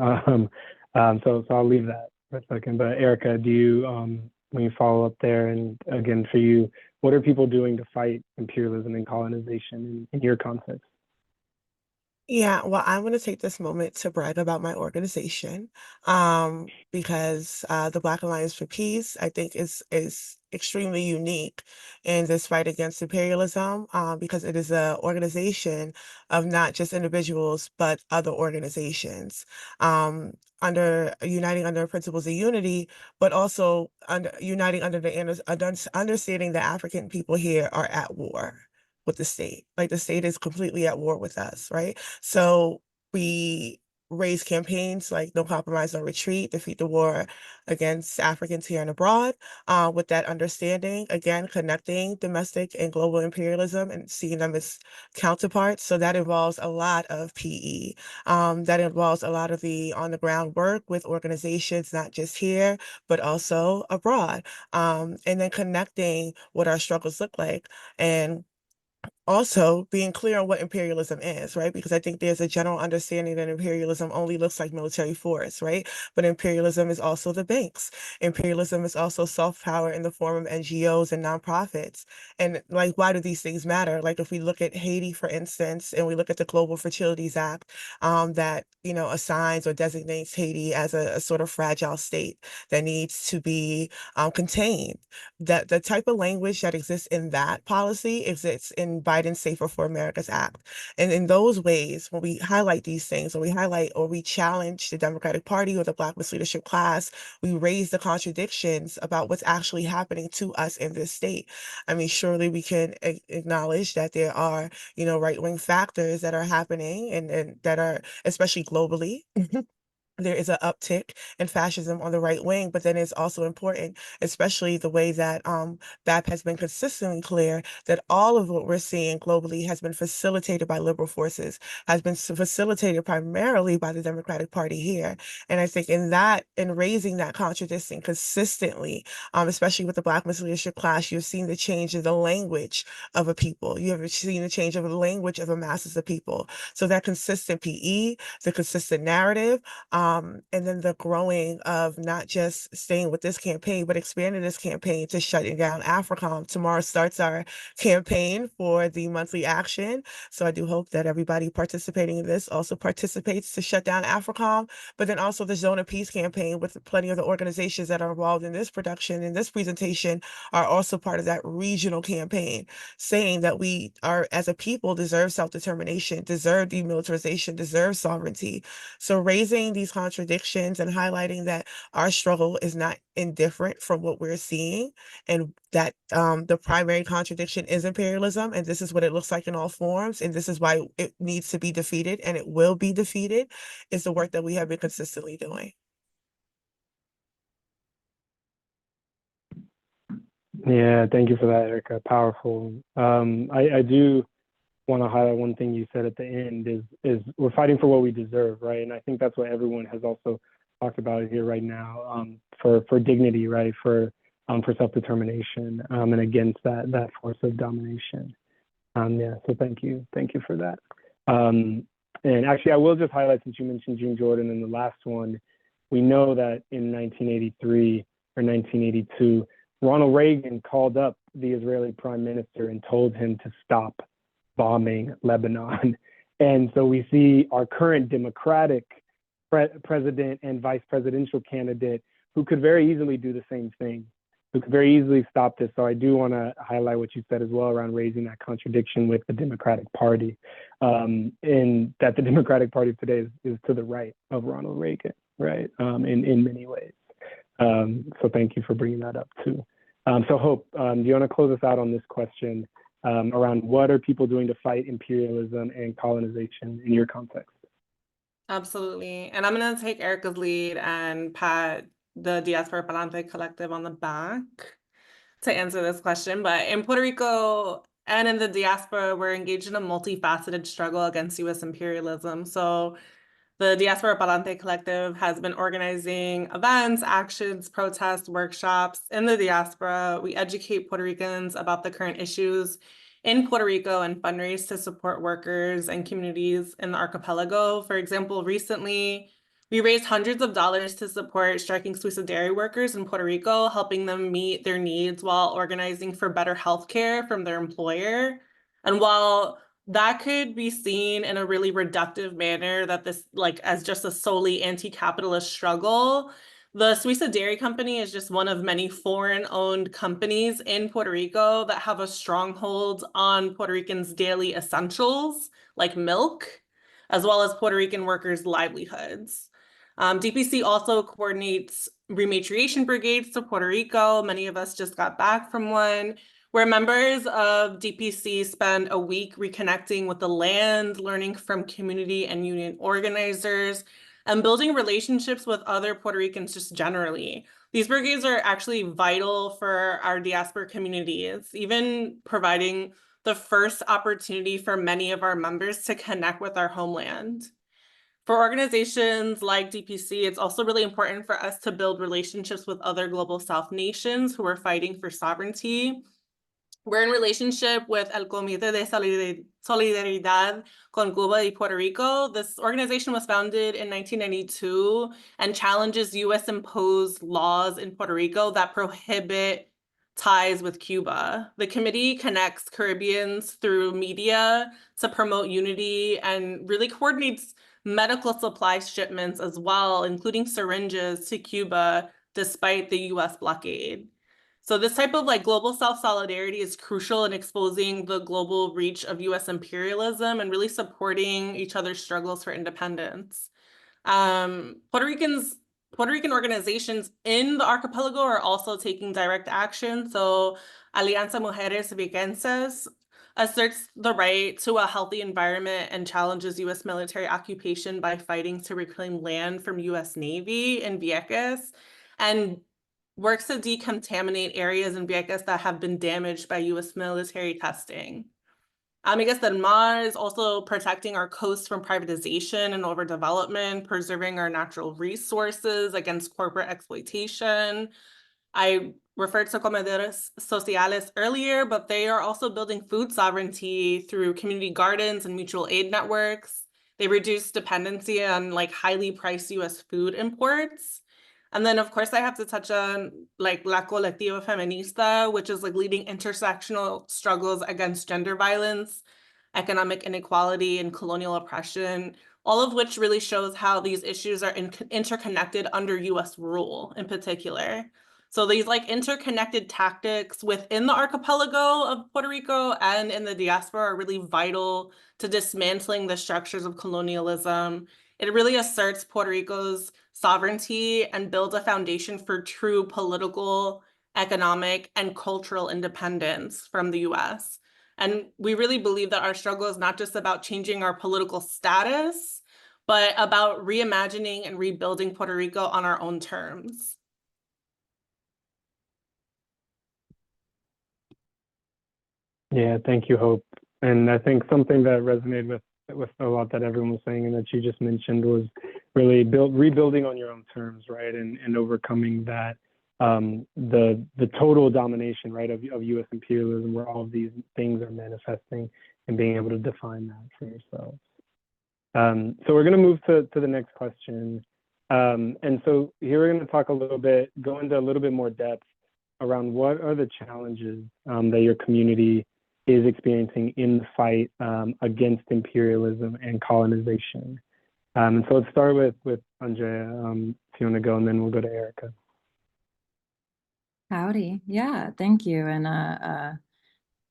so I'll leave that for a second. But Erica, do you, when you follow up there, and again for you, what are people doing to fight imperialism and colonization in your context? Yeah, well, I'm going to take this moment to brag about my organization, because the Black Alliance for Peace, I think, is extremely unique in this fight against imperialism, because it is an organization of not just individuals but other organizations, uniting under principles of unity, but also uniting under the understanding that African people here are at war with the state. Like the state is completely at war with us, right? So we raise campaigns like No Compromise, No Retreat, defeat the war against Africans here and abroad, with that understanding, again, connecting domestic and global imperialism and seeing them as counterparts. So that involves a lot of PE. That involves a lot of the on-the-ground work with organizations, not just here, but also abroad. And then connecting what our struggles look like. And also being clear on what imperialism is, right? Because I think there's a general understanding that imperialism only looks like military force, right? But imperialism is also the banks. Imperialism is also soft power in the form of NGOs and nonprofits. And like, why do these things matter? Like if we look at Haiti, for instance, and we look at the Global Fertilities Act, that, assigns or designates Haiti as a sort of fragile state that needs to be contained. That the type of language that exists in that policy exists in Biden's Safer for America's Act. And in those ways, when we highlight these things, when we highlight or we challenge the Democratic Party or the Black leadership class, we raise the contradictions about what's actually happening to us in this state. I mean, surely we can acknowledge that there are, right-wing factors that are happening and that are, especially globally, there is an uptick in fascism on the right wing, but then it's also important, especially the way that BAP has been consistently clear that all of what we're seeing globally has been facilitated by liberal forces, has been facilitated primarily by the Democratic Party here. And I think in raising that contradiction consistently, especially with the Black Men's Leadership class, you've seen the change in the language of a people. You have seen the change of the language of the masses of people. So that consistent PE, the consistent narrative, and then the growing of not just staying with this campaign, but expanding this campaign to shutting down AFRICOM. Tomorrow starts our campaign for the monthly action. So I do hope that everybody participating in this also participates to shut down AFRICOM, but then also the Zone of Peace campaign with plenty of the organizations that are involved in this production, in this presentation, are also part of that regional campaign, saying that we are, as a people, deserve self-determination, deserve demilitarization, deserve sovereignty. So raising these contradictions and highlighting that our struggle is not indifferent from what we're seeing, and that the primary contradiction is imperialism, and this is what it looks like in all forms, and this is why it needs to be defeated, and it will be defeated, is the work that we have been consistently doing. Yeah, thank you for that, Erica. Powerful. I do want to highlight one thing you said at the end is we're fighting for what we deserve, right? And I think that's what everyone has also talked about here right now, for dignity, right? For self-determination, and against that force of domination. Yeah, so thank you for that. And actually, I will just highlight, since you mentioned June Jordan in the last one, we know that in 1983 or 1982, Ronald Reagan called up the Israeli prime minister and told him to stop bombing Lebanon. And so we see our current Democratic president and vice presidential candidate who could very easily do the same thing, who could very easily stop this. So I do want to highlight what you said as well around raising that contradiction with the Democratic Party, and that the Democratic Party today is to the right of Ronald Reagan, right, in many ways. So thank you for bringing that up too. So Hope, do you want to close us out on this question around what are people doing to fight imperialism and colonization in your context? Absolutely. And I'm going to take Erica's lead and pat the Diaspora Pa'lante Collective on the back to answer this question. But in Puerto Rico and in the diaspora, we're engaged in a multifaceted struggle against U.S. imperialism. So the Diaspora Pa'lante Collective has been organizing events, actions, protests, workshops in the diaspora. We educate Puerto Ricans about the current issues in Puerto Rico and fundraise to support workers and communities in the archipelago. For example, recently, we raised hundreds of dollars to support striking Suiza dairy workers in Puerto Rico, helping them meet their needs while organizing for better healthcare from their employer. And while that could be seen in a really reductive manner, that this, like, as just a solely anti-capitalist struggle, the Suiza Dairy Company is just one of many foreign-owned companies in Puerto Rico that have a stronghold on Puerto Ricans' daily essentials, like milk, as well as Puerto Rican workers' livelihoods. DPC also coordinates rematriation brigades to Puerto Rico. Many of us just got back from one, where members of DPC spend a week reconnecting with the land, learning from community and union organizers, and building relationships with other Puerto Ricans just generally. These brigades are actually vital for our diaspora communities, even providing the first opportunity for many of our members to connect with our homeland. For organizations like DPC, it's also really important for us to build relationships with other Global South nations who are fighting for sovereignty. We're in relationship with El Comité de Solidaridad con Cuba y Puerto Rico. This organization was founded in 1992 and challenges US-imposed laws in Puerto Rico that prohibit ties with Cuba. The committee connects Caribbeans through media to promote unity and really coordinates medical supply shipments as well, including syringes to Cuba, despite the US blockade. So this type of global self-solidarity is crucial in exposing the global reach of US imperialism and really supporting each other's struggles for independence. Puerto Rican organizations in the archipelago are also taking direct action. So Alianza Mujeres Vigenses asserts the right to a healthy environment and challenges U.S. military occupation by fighting to reclaim land from U.S. Navy in Vieques, and works to decontaminate areas in Vieques that have been damaged by U.S. military testing. Amigas del Mar is also protecting our coast from privatization and overdevelopment, preserving our natural resources against corporate exploitation. I referred to comedores sociales earlier, but they are also building food sovereignty through community gardens and mutual aid networks. They reduce dependency on like highly priced US food imports. And then of course I have to touch on like La Colectiva Feminista, which is like leading intersectional struggles against gender violence, economic inequality, and colonial oppression, all of which really shows how these issues are interconnected under US rule in particular. So these like interconnected tactics within the archipelago of Puerto Rico and in the diaspora are really vital to dismantling the structures of colonialism. It really asserts Puerto Rico's sovereignty and builds a foundation for true political, economic, and cultural independence from the US. And we really believe that our struggle is not just about changing our political status, but about reimagining and rebuilding Puerto Rico on our own terms. Yeah, thank you, Hope. And I think something that resonated with a lot that everyone was saying and that you just mentioned was really rebuilding on your own terms, right? And overcoming that the total domination, right, of US imperialism, where all of these things are manifesting, and being able to define that for yourselves. So we're going to move to the next question. And so here we're going to talk go into a little bit more depth around what are the challenges that your community is experiencing in the fight against imperialism and colonization. And so let's start with Andrea, if you want to go, and then we'll go to Erica. Howdy. Yeah, thank you. And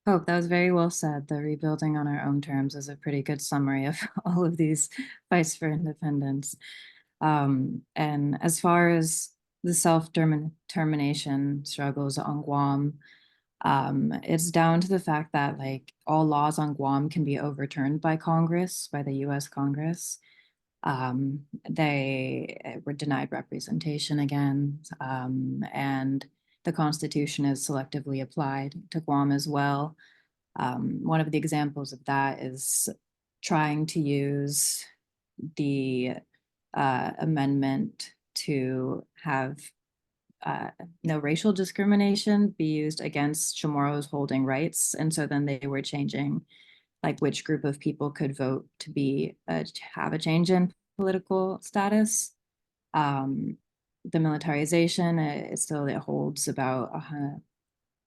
Hope, that was very well said. The rebuilding on our own terms is a pretty good summary of all of these fights for independence. And as far as the self-determination struggles on Guam, it's down to the fact that like all laws on Guam can be overturned by Congress, by the US Congress. They were denied representation again, and the Constitution is selectively applied to Guam as well. One of the examples of that is trying to use the amendment to have no racial discrimination be used against Chamorros holding rights. And so then they were changing like which group of people could vote to be have a change in political status. The militarization, it holds about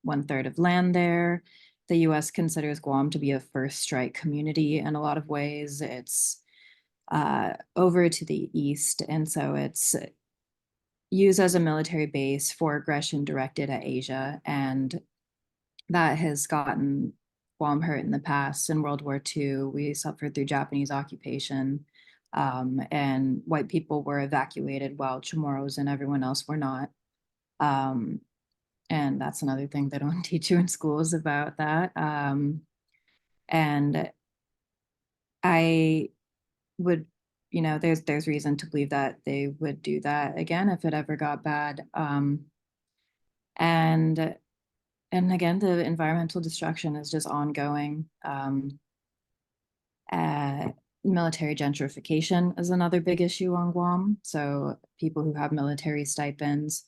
1/3 of land there. The US considers Guam to be a first strike community in a lot of ways. It's over to the east, and so it's used as a military base for aggression directed at Asia, and that has gotten Guam hurt in the past. In World War II, we suffered through Japanese occupation, and white people were evacuated while Chamorros and everyone else were not. And that's another thing they don't teach you in schools about that. And I would, there's reason to believe that they would do that again if it ever got bad. And again, the environmental destruction is just ongoing. Military gentrification is another big issue on Guam. So people who have military stipends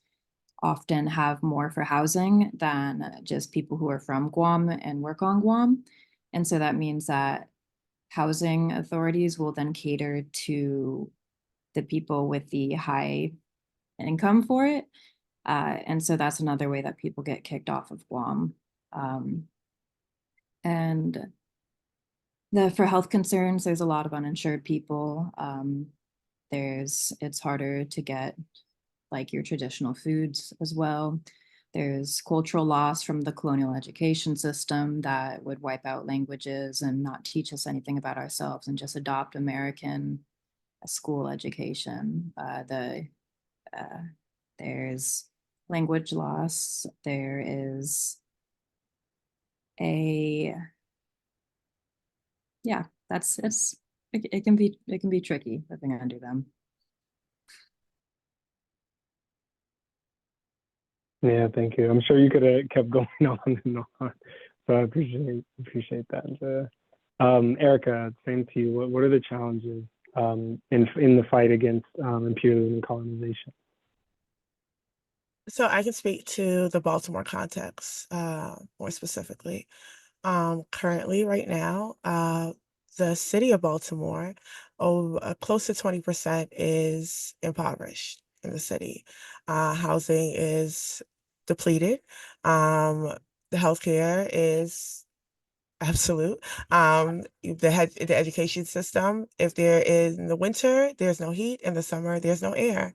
often have more for housing than just people who are from Guam and work on Guam. And so that means that housing authorities will then cater to the people with the high income for it. And so that's another way that people get kicked off of Guam. And for health concerns, there's a lot of uninsured people. It's harder to get like your traditional foods as well. There's cultural loss from the colonial education system that would wipe out languages and not teach us anything about ourselves and just adopt American school education. There's language loss. There is yeah, it can be tricky living under them. Yeah, thank you. I'm sure you could have kept going on and on. So I appreciate that. Erica, same to you. What are the challenges in the fight against imperialism and colonization? So I can speak to the Baltimore context more specifically. Currently, right now, the city of Baltimore, close to 20% is impoverished in the city. Housing is depleted. The healthcare is absolute. The education system, if there is in the winter, there's no heat. In the summer, there's no air.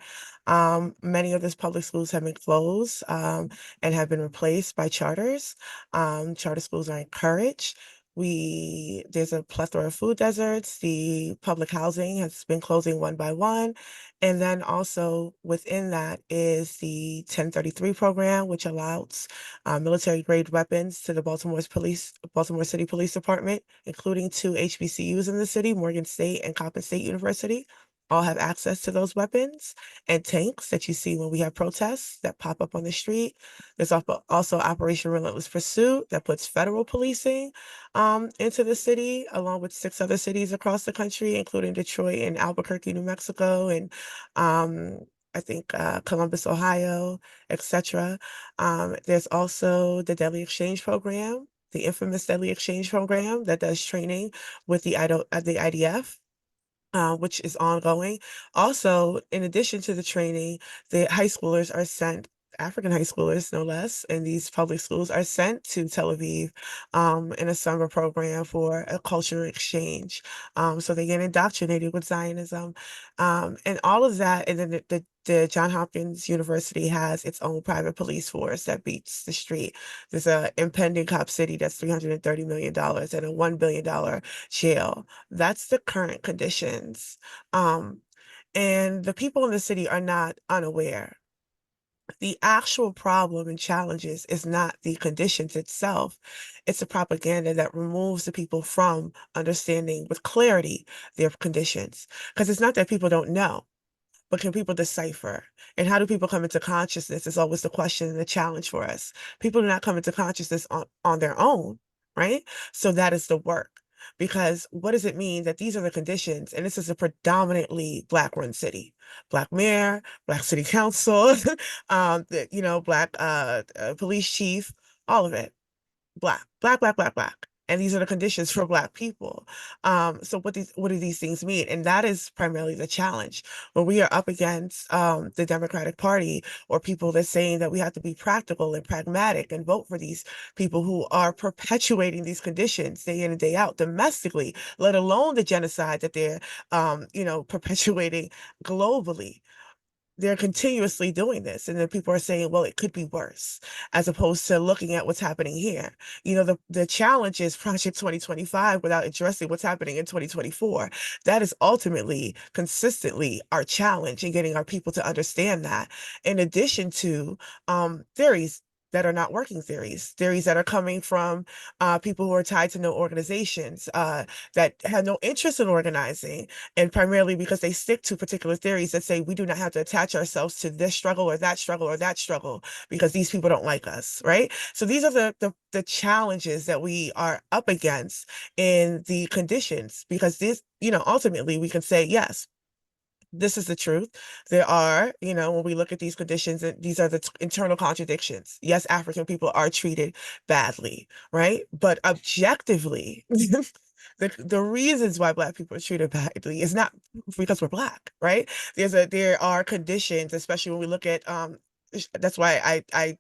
Many of these public schools have been closed and have been replaced by charters. Charter schools are encouraged. There's a plethora of food deserts. The public housing has been closing one by one. And then also within that is the 1033 program, which allows military grade weapons to the Baltimore City Police Department, including 2 HBCUs in the city, Morgan State and Coppin State University. All have access to those weapons and tanks that you see when we have protests that pop up on the street. There's also Operation Relentless Pursuit that puts federal policing into the city, along with 6 other cities across the country, including Detroit and Albuquerque, New Mexico, and I think Columbus, Ohio, etc. There's also the Deadly Exchange Program, the infamous Deadly Exchange Program that does training with the IDF. Which is ongoing. Also, in addition to the training, the high schoolers are sent, African high schoolers, no less, in these public schools are sent to Tel Aviv in a summer program for a cultural exchange. So they get indoctrinated with Zionism and all of that. And then the Johns Hopkins University has its own private police force that beats the street. There's an impending cop city that's $330 million and a $1 billion jail. That's the current conditions. And the people in the city are not unaware. The actual problem and challenges is not the conditions itself. It's the propaganda that removes the people from understanding with clarity their conditions. Because it's not that people don't know, but can people decipher? And how do people come into consciousness is always the question and the challenge for us. People do not come into consciousness on their own, right? So that is the work. Because what does it mean that these are the conditions? And this is a predominantly Black-run city. Black mayor, Black city council, Black police chief, all of it. Black. And these are the conditions for Black people. So what do these things mean? And that is primarily the challenge. When we are up against the Democratic Party or people that's saying that we have to be practical and pragmatic and vote for these people who are perpetuating these conditions day in and day out domestically, let alone the genocide that they're perpetuating globally. They're continuously doing this. And then people are saying, well, it could be worse, as opposed to looking at what's happening here. The challenge is Project 2025 without addressing what's happening in 2024. That is ultimately, consistently our challenge in getting our people to understand that, in addition to theories that are not working theories that are coming from people who are tied to no organizations, that have no interest in organizing, and primarily because they stick to particular theories that say we do not have to attach ourselves to this struggle or that struggle or that struggle because these people don't like us, right? So these are the challenges that we are up against in the conditions, because this, ultimately we can say, yes, this is the truth. There are, when we look at these conditions, these are the internal contradictions. Yes, African people are treated badly, right? But objectively, the reasons why Black people are treated badly is not because we're Black, right? There are conditions, especially when we look at that's why I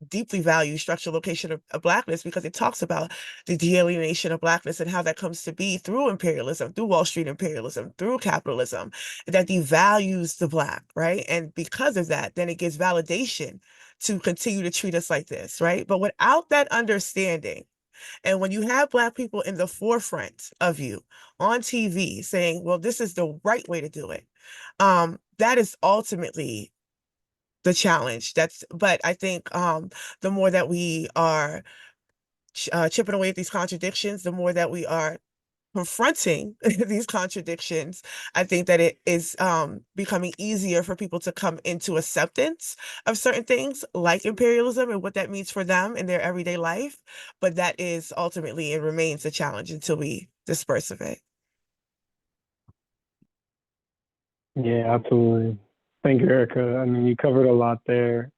deeply value structural location of Blackness, because it talks about the de-alienation of Blackness and how that comes to be through imperialism, through Wall Street imperialism, through capitalism, that devalues the Black, right? And because of that, then it gives validation to continue to treat us like this, right? But without that understanding, and when you have Black people in the forefront of you on TV saying, well, this is the right way to do it, that is ultimately the challenge. But I think the more that we are chipping away at these contradictions, the more that we are confronting these contradictions, I think that it is becoming easier for people to come into acceptance of certain things like imperialism and what that means for them in their everyday life. But that is ultimately, it remains a challenge until we disperse of it. Yeah, absolutely. Thank you, Erica. I mean, you covered a lot there.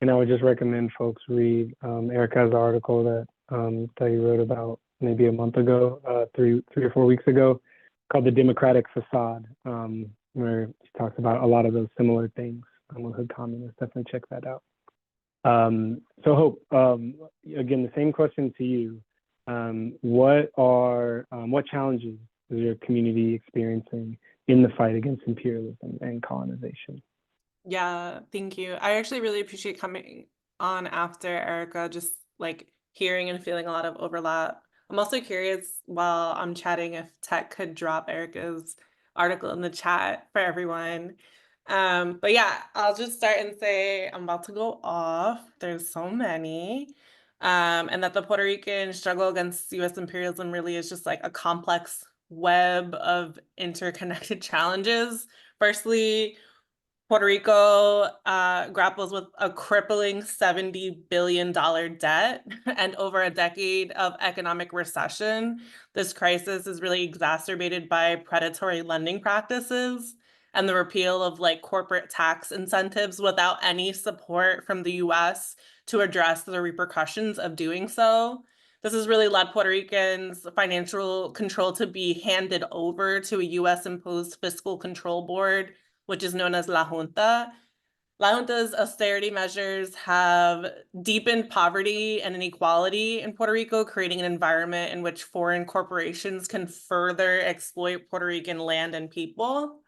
And I would just recommend folks read Erica's article that you wrote about maybe a month ago, 3 or 4 weeks ago, called "The Democratic Facade," where she talks about a lot of those similar things with hood communists. Definitely check that out. So Hope, again, the same question to you. What challenges is your community experiencing in the fight against imperialism and colonization? Yeah, thank you. I actually really appreciate coming on after Erica, just like hearing and feeling a lot of overlap. I'm also curious while I'm chatting if Tech could drop Erica's article in the chat for everyone. But yeah, I'll just start and say I'm about to go off. There's so many. And that the Puerto Rican struggle against US imperialism really is just like a complex web of interconnected challenges. Firstly, Puerto Rico grapples with a crippling $70 billion debt and over a decade of economic recession. This crisis is really exacerbated by predatory lending practices and the repeal of like corporate tax incentives without any support from the US to address the repercussions of doing so. This has really led Puerto Ricans' financial control to be handed over to a US imposed fiscal control board, which is known as La Junta. La Junta's austerity measures have deepened poverty and inequality in Puerto Rico, creating an environment in which foreign corporations can further exploit Puerto Rican land and people.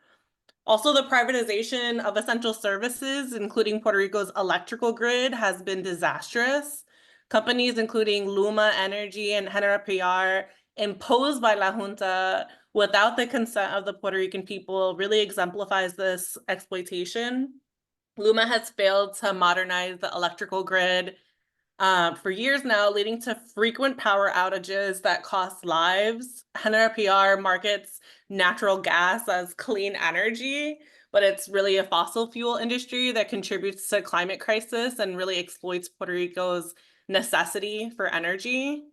Also, the privatization of essential services, including Puerto Rico's electrical grid, has been disastrous. Companies including Luma Energy and Genera PR, imposed by La Junta without the consent of the Puerto Rican people, really exemplifies this exploitation. Luma has failed to modernize the electrical grid for years now, leading to frequent power outages that cost lives. Genera PR markets natural gas as clean energy, but it's really a fossil fuel industry that contributes to climate crisis and really exploits Puerto Rico's necessity for energy.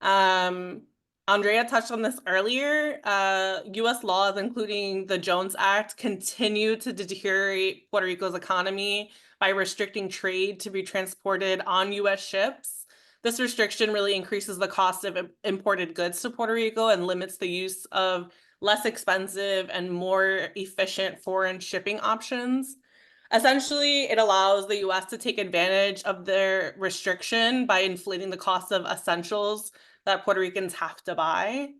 Andrea touched on this earlier. US laws, including the Jones Act, continue to deteriorate Puerto Rico's economy by restricting trade to be transported on US ships. This restriction really increases the cost of imported goods to Puerto Rico and limits the use of less expensive and more efficient foreign shipping options. Essentially, it allows the US to take advantage of their restriction by inflating the cost of essentials that Puerto Ricans have to buy.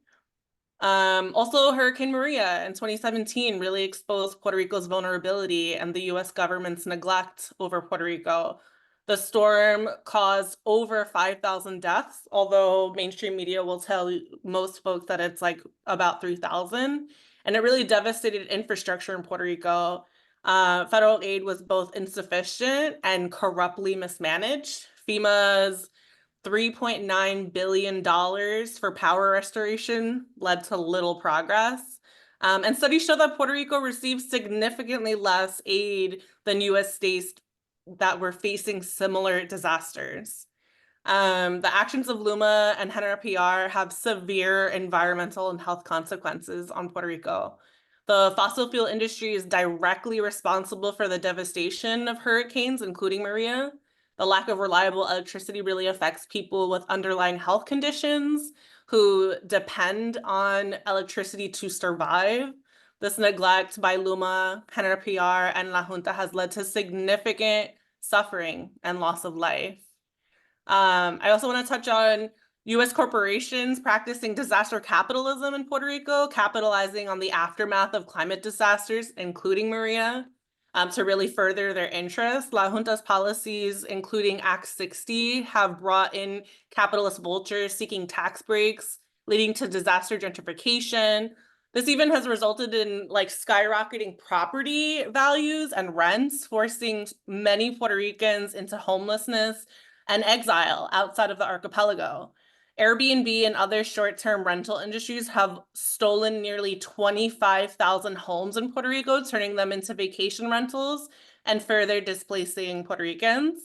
Also, Hurricane Maria in 2017 really exposed Puerto Rico's vulnerability and the US government's neglect over Puerto Rico. The storm caused over 5,000 deaths, although mainstream media will tell most folks that it's like about 3,000. And it really devastated infrastructure in Puerto Rico. Federal aid was both insufficient and corruptly mismanaged. FEMA's $3.9 billion for power restoration led to little progress. And studies show that Puerto Rico received significantly less aid than US states that were facing similar disasters. The actions of Luma and Genera PR have severe environmental and health consequences on Puerto Rico. The fossil fuel industry is directly responsible for the devastation of hurricanes, including Maria. The lack of reliable electricity really affects people with underlying health conditions who depend on electricity to survive. This neglect by Luma, Genera PR, and La Junta has led to significant suffering and loss of life. I also want to touch on US corporations practicing disaster capitalism in Puerto Rico, capitalizing on the aftermath of climate disasters, including Maria, to really further their interests. La Junta's policies, including Act 60, have brought in capitalist vultures seeking tax breaks, leading to disaster gentrification. This even has resulted in like skyrocketing property values and rents, forcing many Puerto Ricans into homelessness and exile outside of the archipelago. Airbnb and other short-term rental industries have stolen nearly 25,000 homes in Puerto Rico, turning them into vacation rentals and further displacing Puerto Ricans.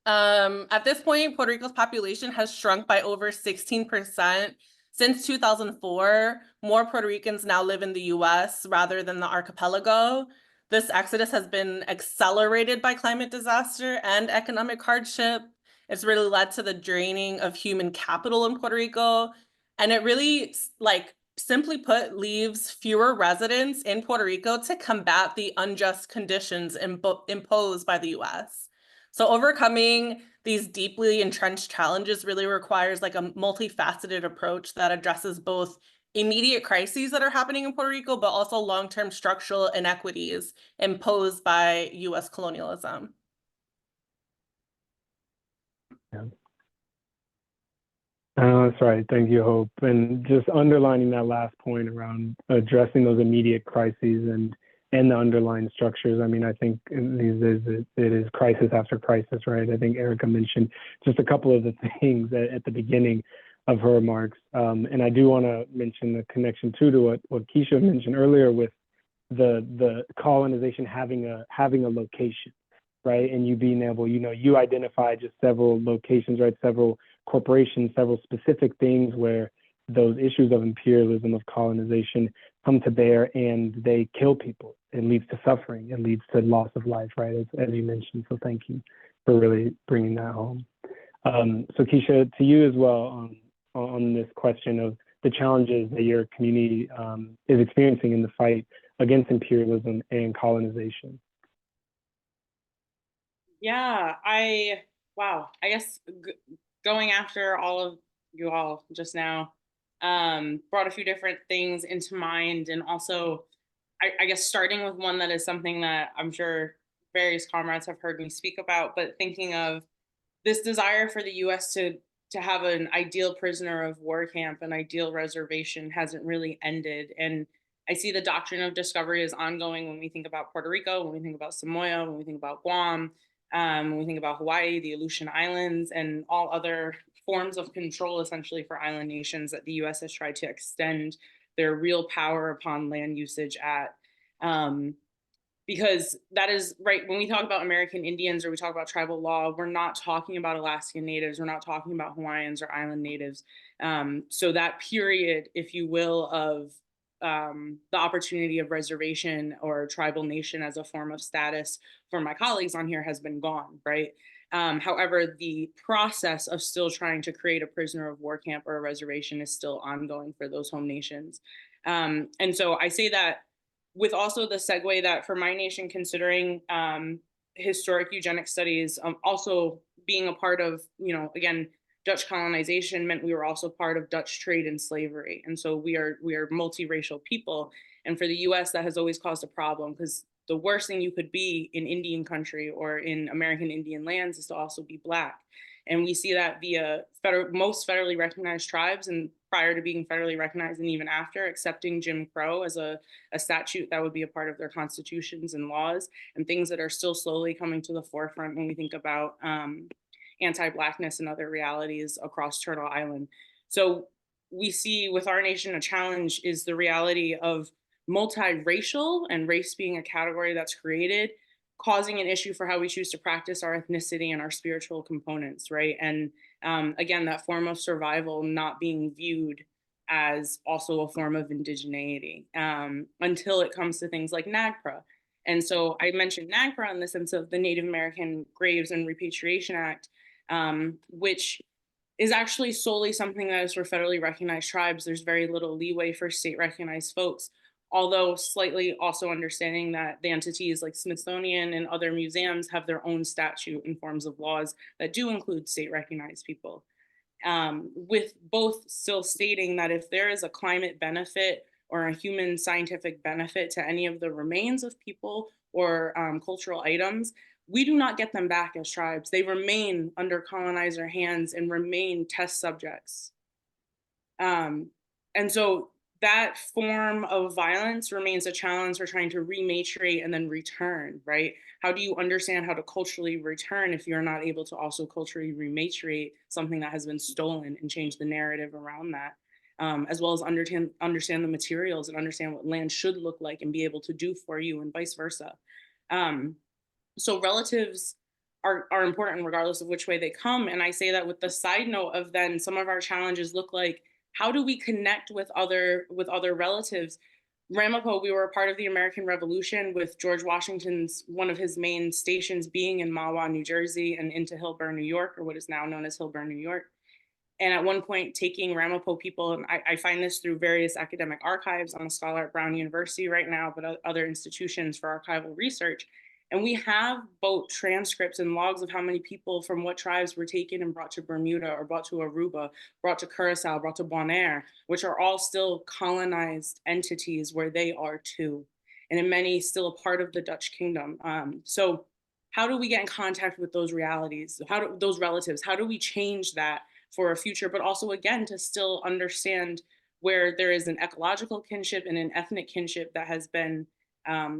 At this point, Puerto Rico's population has shrunk by over 16%. Since 2004, more Puerto Ricans now live in the US rather than the archipelago. This exodus has been accelerated by climate disaster and economic hardship. It's really led to the draining of human capital in Puerto Rico. And it really, like, simply put, leaves fewer residents in Puerto Rico to combat the unjust conditions imposed by the US. So overcoming these deeply entrenched challenges really requires like a multifaceted approach that addresses both immediate crises that are happening in Puerto Rico, but also long-term structural inequities imposed by US colonialism. Yeah. That's right. Thank you, Hope. And just underlining that last point around addressing those immediate crises and the underlying structures. I mean, I think these days it is crisis after crisis, right? I think Erica mentioned just a couple of the things at the beginning of her remarks. And I do want to mention the connection too to what Keisha mentioned earlier with the colonization having a location, right? And you being able, you identify just several locations, right? Several corporations, several specific things where those issues of imperialism, of colonization come to bear, and they kill people. It leads to suffering. It leads to loss of life, right? As you mentioned. So thank you for really bringing that home. So Keisha, to you as well on this question of the challenges that your community is experiencing in the fight against imperialism and colonization. Yeah, wow. I guess going after all of you all just now brought a few different things into mind, and also I guess starting with one that is something that I'm sure various comrades have heard me speak about, but thinking of this desire for the US to have an ideal prisoner of war camp, an ideal reservation, hasn't really ended. And I see the doctrine of discovery as ongoing when we think about Puerto Rico, when we think about Samoa, when we think about Guam, when we think about Hawaii, the Aleutian Islands, and all other forms of control essentially for island nations that the US has tried to extend their real power upon land usage at. Because that is right. When we talk about American Indians or we talk about tribal law, we're not talking about Alaskan Natives. We're not talking about Hawaiians or island natives. So that period, if you will, of the opportunity of reservation or tribal nation as a form of status for my colleagues on here has been gone, right? However, the process of still trying to create a prisoner of war camp or a reservation is still ongoing for those home nations. And so I say that with also the segue that for my nation, considering historic eugenic studies, also being a part of, again, Dutch colonization meant we were also part of Dutch trade and slavery. And so we are multiracial people. And for the US, that has always caused a problem, because the worst thing you could be in Indian country or in American Indian lands is to also be Black. And we see that via most federally recognized tribes, and prior to being federally recognized and even after, accepting Jim Crow as a statute that would be a part of their constitutions and laws, and things that are still slowly coming to the forefront when we think about anti-Blackness and other realities across Turtle Island. So we see with our nation a challenge is the reality of multiracial, and race being a category that's created, causing an issue for how we choose to practice our ethnicity and our spiritual components, right? And again, that form of survival not being viewed as also a form of indigeneity until it comes to things like NAGPRA. And so I mentioned NAGPRA in the sense of the Native American Graves and Repatriation Act, which is actually solely something that is for federally recognized tribes. There's very little leeway for state recognized folks, although slightly also understanding that the entities like Smithsonian and other museums have their own statute and forms of laws that do include state recognized people. With both still stating that if there is a climate benefit or a human scientific benefit to any of the remains of people or cultural items, we do not get them back as tribes. They remain under colonizer hands and remain test subjects. And so that form of violence remains a challenge for trying to rematriate and then return, right? How do you understand how to culturally return if you're not able to also culturally rematriate something that has been stolen and change the narrative around that, as well as understand the materials and understand what land should look like and be able to do for you and vice versa. So relatives are important regardless of which way they come. And I say that with the side note of then some of our challenges look like, how do we connect with other relatives? Ramapough, we were a part of the American Revolution with George Washington's, one of his main stations being in Mahwah, New Jersey, and into Hillsborough, New York, or what is now known as Hillsborough, New York. And at one point taking Ramapough people, and I find this through various academic archives. I'm a scholar at Brown University right now, but other institutions for archival research. And we have both transcripts and logs of how many people from what tribes were taken and brought to Bermuda or brought to Aruba, brought to Curacao, brought to Bonaire, which are all still colonized entities where they are too. And in many still a part of the Dutch kingdom. So how do we get in contact with those realities? Those relatives, how do we change that for a future, but also again, to still understand where there is an ecological kinship and an ethnic kinship that has been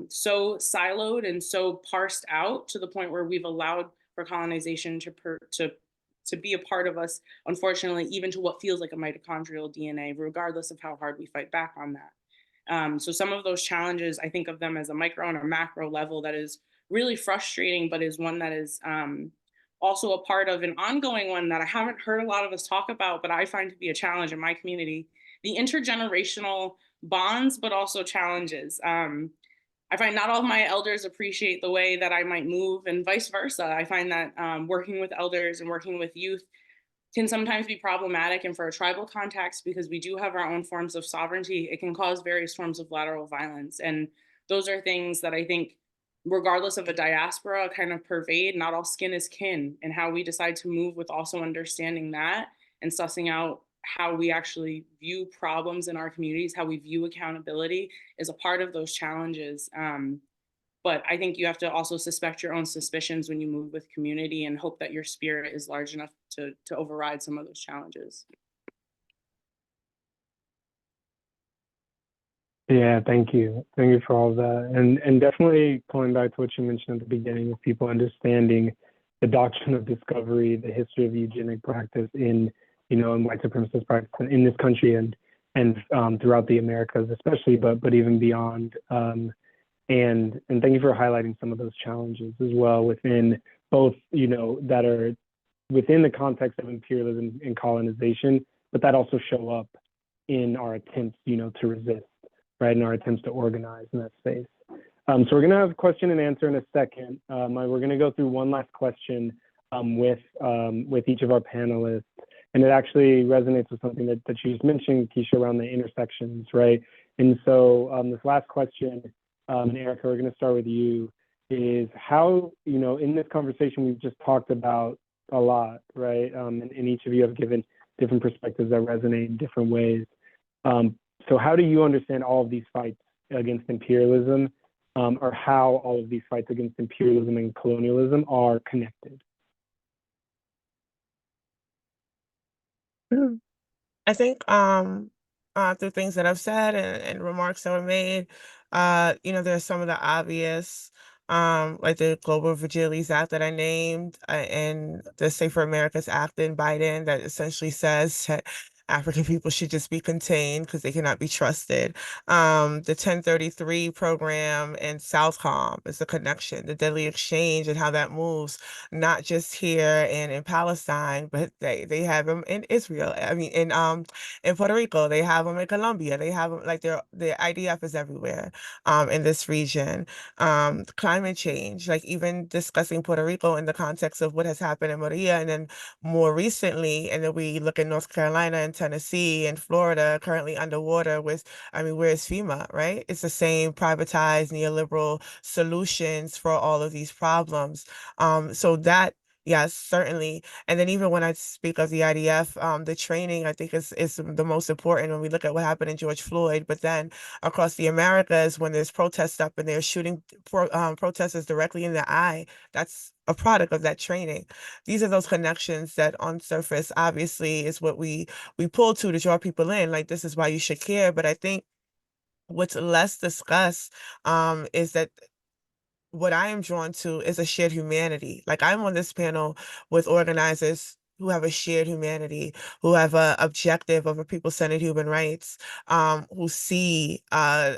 so siloed and so parsed out to the point where we've allowed for colonization to be a part of us, unfortunately, even to what feels like a mitochondrial DNA, regardless of how hard we fight back on that. So some of those challenges, I think of them as a micro and a macro level that is really frustrating, but is one that is also a part of an ongoing one that I haven't heard a lot of us talk about, but I find to be a challenge in my community, the intergenerational bonds, but also challenges. I find not all of my elders appreciate the way that I might move and vice versa. I find that working with elders and working with youth can sometimes be problematic, and for a tribal context, because we do have our own forms of sovereignty, it can cause various forms of lateral violence. And those are things that I think, regardless of a diaspora, kind of pervade. Not all skin is kin, and how we decide to move with also understanding that and sussing out how we actually view problems in our communities, how we view accountability is a part of those challenges. But I think you have to also suspect your own suspicions when you move with community and hope that your spirit is large enough to override some of those challenges. Yeah, thank you. Thank you for all of that. And definitely going back to what you mentioned at the beginning of people understanding the doctrine of discovery, the history of eugenic practice in white supremacist practice in this country and throughout the Americas, especially, but even beyond. And thank you for highlighting some of those challenges as well within both, that are within the context of imperialism and colonization, but that also show up in our attempts, to resist, right, in our attempts to organize in that space. So we're going to have question and answer in a second. We're going to go through one last question with each of our panelists. And it actually resonates with something that you just mentioned, Keisha, around the intersections, right? And so this last question, and Erica, we're going to start with you, is how, in this conversation, we've just talked about a lot, right? And each of you have given different perspectives that resonate in different ways. So how do you understand all of these fights against imperialism, or how all of these fights against imperialism and colonialism are connected? I think through things that I've said and remarks that were made, there's some of the obvious, like the Global Vigilities Act that I named, and the Safer Americas Act in Biden that essentially says that African people should just be contained because they cannot be trusted. The 1033 program and Southcom is the connection, the deadly exchange and how that moves, not just here and in Palestine, but they have them in Israel. I mean, in Puerto Rico, they have them in Colombia. They have them, like, the IDF is everywhere in this region. Climate change, like even discussing Puerto Rico in the context of what has happened in Maria, and then more recently, and then we look at North Carolina and Tennessee and Florida currently underwater with, where is FEMA, right? It's the same privatized neoliberal solutions for all of these problems. So that, Yes, certainly. And then even when I speak of the IDF, the training I think is the most important when we look at what happened in George Floyd. But then across the Americas, when there's protests up and they're shooting protesters directly in the eye, that's a product of that training. These are those connections that on surface obviously is what we pull to draw people in. Like, this is why you should care. But I think what's less discussed is that what I am drawn to is a shared humanity. Like, I'm on this panel with organizers who have a shared humanity, who have a objective of a people-centered human rights, who see, an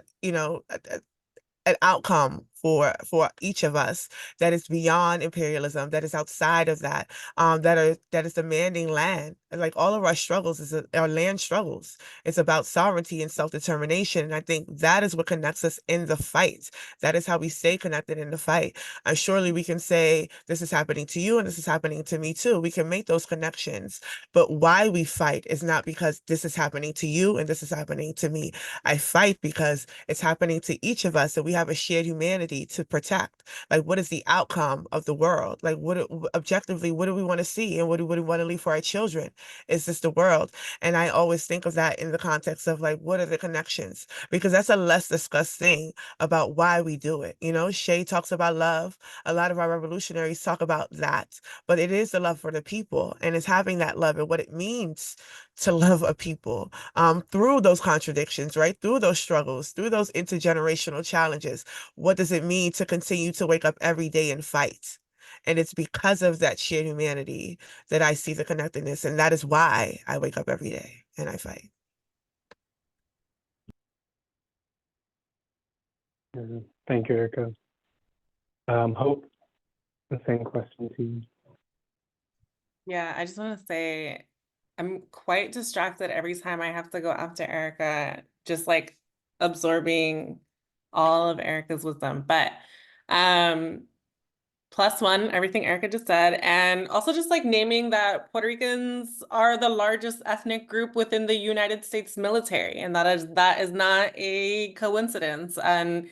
outcome for each of us that is beyond imperialism, that is outside of that, that is demanding land. And like, all of our struggles are land struggles. It's about sovereignty and self-determination. And I think that is what connects us in the fight. That is how we stay connected in the fight. And surely we can say, this is happening to you and this is happening to me too. We can make those connections. But why we fight is not because this is happening to you and this is happening to me. I fight because it's happening to each of us, and we have a shared humanity to protect. Like, what is the outcome of the world? Like, objectively, what do we want to see, and what do we want to leave for our children? Is this the world? And I always think of that in the context of, like, what are the connections? Because that's a less discussed thing about why we do it. You know, Shay talks about love. A lot of our revolutionaries talk about that, but it is the love for the people, and it's having that love and what it means to love a people through those contradictions, right? Through those struggles, through those intergenerational challenges. What does it mean to continue to wake up every day and fight? And it's because of that shared humanity that I see the connectedness. And that is why I wake up every day and I fight. Thank you, Erica. Hope, the same question to you. Yeah, I just want to say I'm quite distracted every time I have to go after Erica, just like absorbing all of Erica's wisdom. But +1, everything Erica just said, and also just like naming that Puerto Ricans are the largest ethnic group within the United States military, and that is not a coincidence. And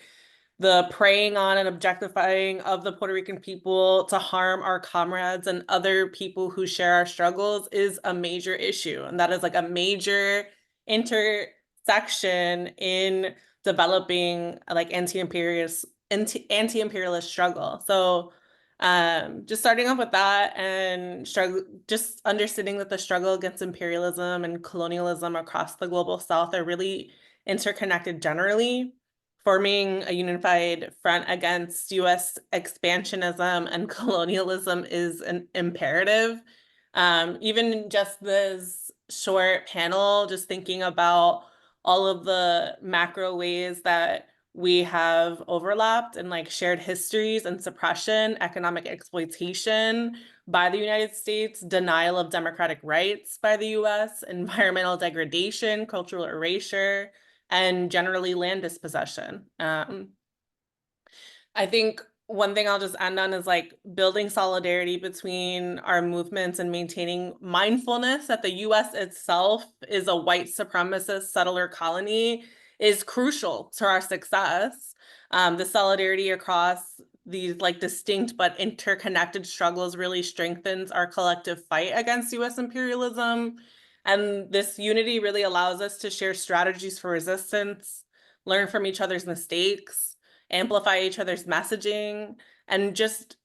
the preying on and objectifying of the Puerto Rican people to harm our comrades and other people who share our struggles is a major issue. And that is like a major intersection in developing like anti-imperialist struggle. So just starting off with that and just understanding that the struggle against imperialism and colonialism across the global South are really interconnected generally. Forming a unified front against US expansionism and colonialism is an imperative. Even just this short panel, just thinking about all of the macro ways that we have overlapped and like shared histories and suppression, economic exploitation by the United States, denial of democratic rights by the US, environmental degradation, cultural erasure, and generally land dispossession. I think one thing I'll just end on is like building solidarity between our movements and maintaining mindfulness that the US itself is a white supremacist settler colony is crucial to our success. The solidarity across these like distinct but interconnected struggles really strengthens our collective fight against US imperialism. And this unity really allows us to share strategies for resistance, learn from each other's mistakes, amplify each other's messaging, and just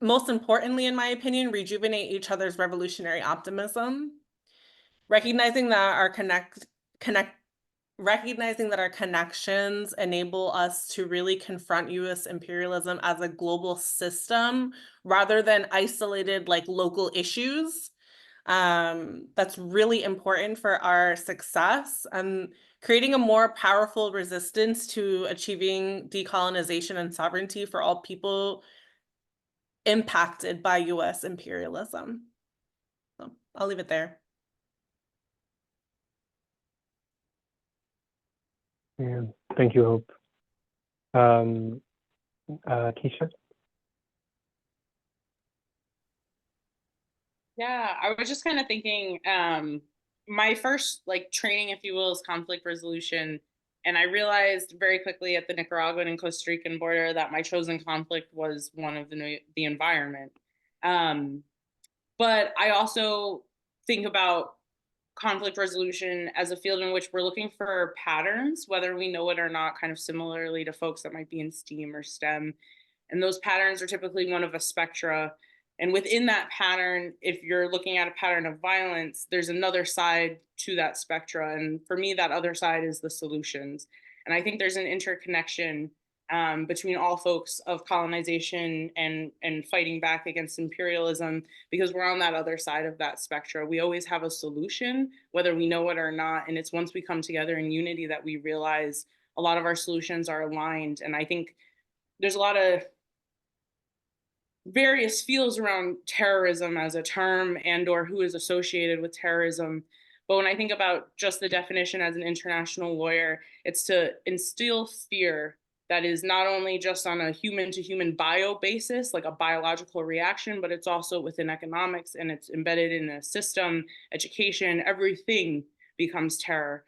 most importantly, in my opinion, rejuvenate each other's revolutionary optimism. Recognizing that our connections enable us to really confront US imperialism as a global system rather than isolated like local issues. That's really important for our success and creating a more powerful resistance to achieving decolonization and sovereignty for all people impacted by US imperialism. So I'll leave it there. Yeah, thank you, Hope. Keisha? Yeah, I was just kind of thinking, my first like training, if you will, is conflict resolution. And I realized very quickly at the Nicaraguan and Costa Rican border that my chosen conflict was one of the environment. But I also think about conflict resolution as a field in which we're looking for patterns, whether we know it or not, kind of similarly to folks that might be in STEAM or STEM. And those patterns are typically one of a spectra. And within that pattern, if you're looking at a pattern of violence, there's another side to that spectra. And for me, that other side is the solutions. And I think there's an interconnection between all folks of colonization and fighting back against imperialism, because we're on that other side of that spectrum. We always have a solution, whether we know it or not. And it's once we come together in unity that we realize a lot of our solutions are aligned. And I think there's a lot of various fields around terrorism as a term and or who is associated with terrorism. But when I think about just the definition as an international lawyer, it's to instill fear that is not only just on a human to human bio basis, like a biological reaction, but it's also within economics and it's embedded in a system, education, everything becomes terror.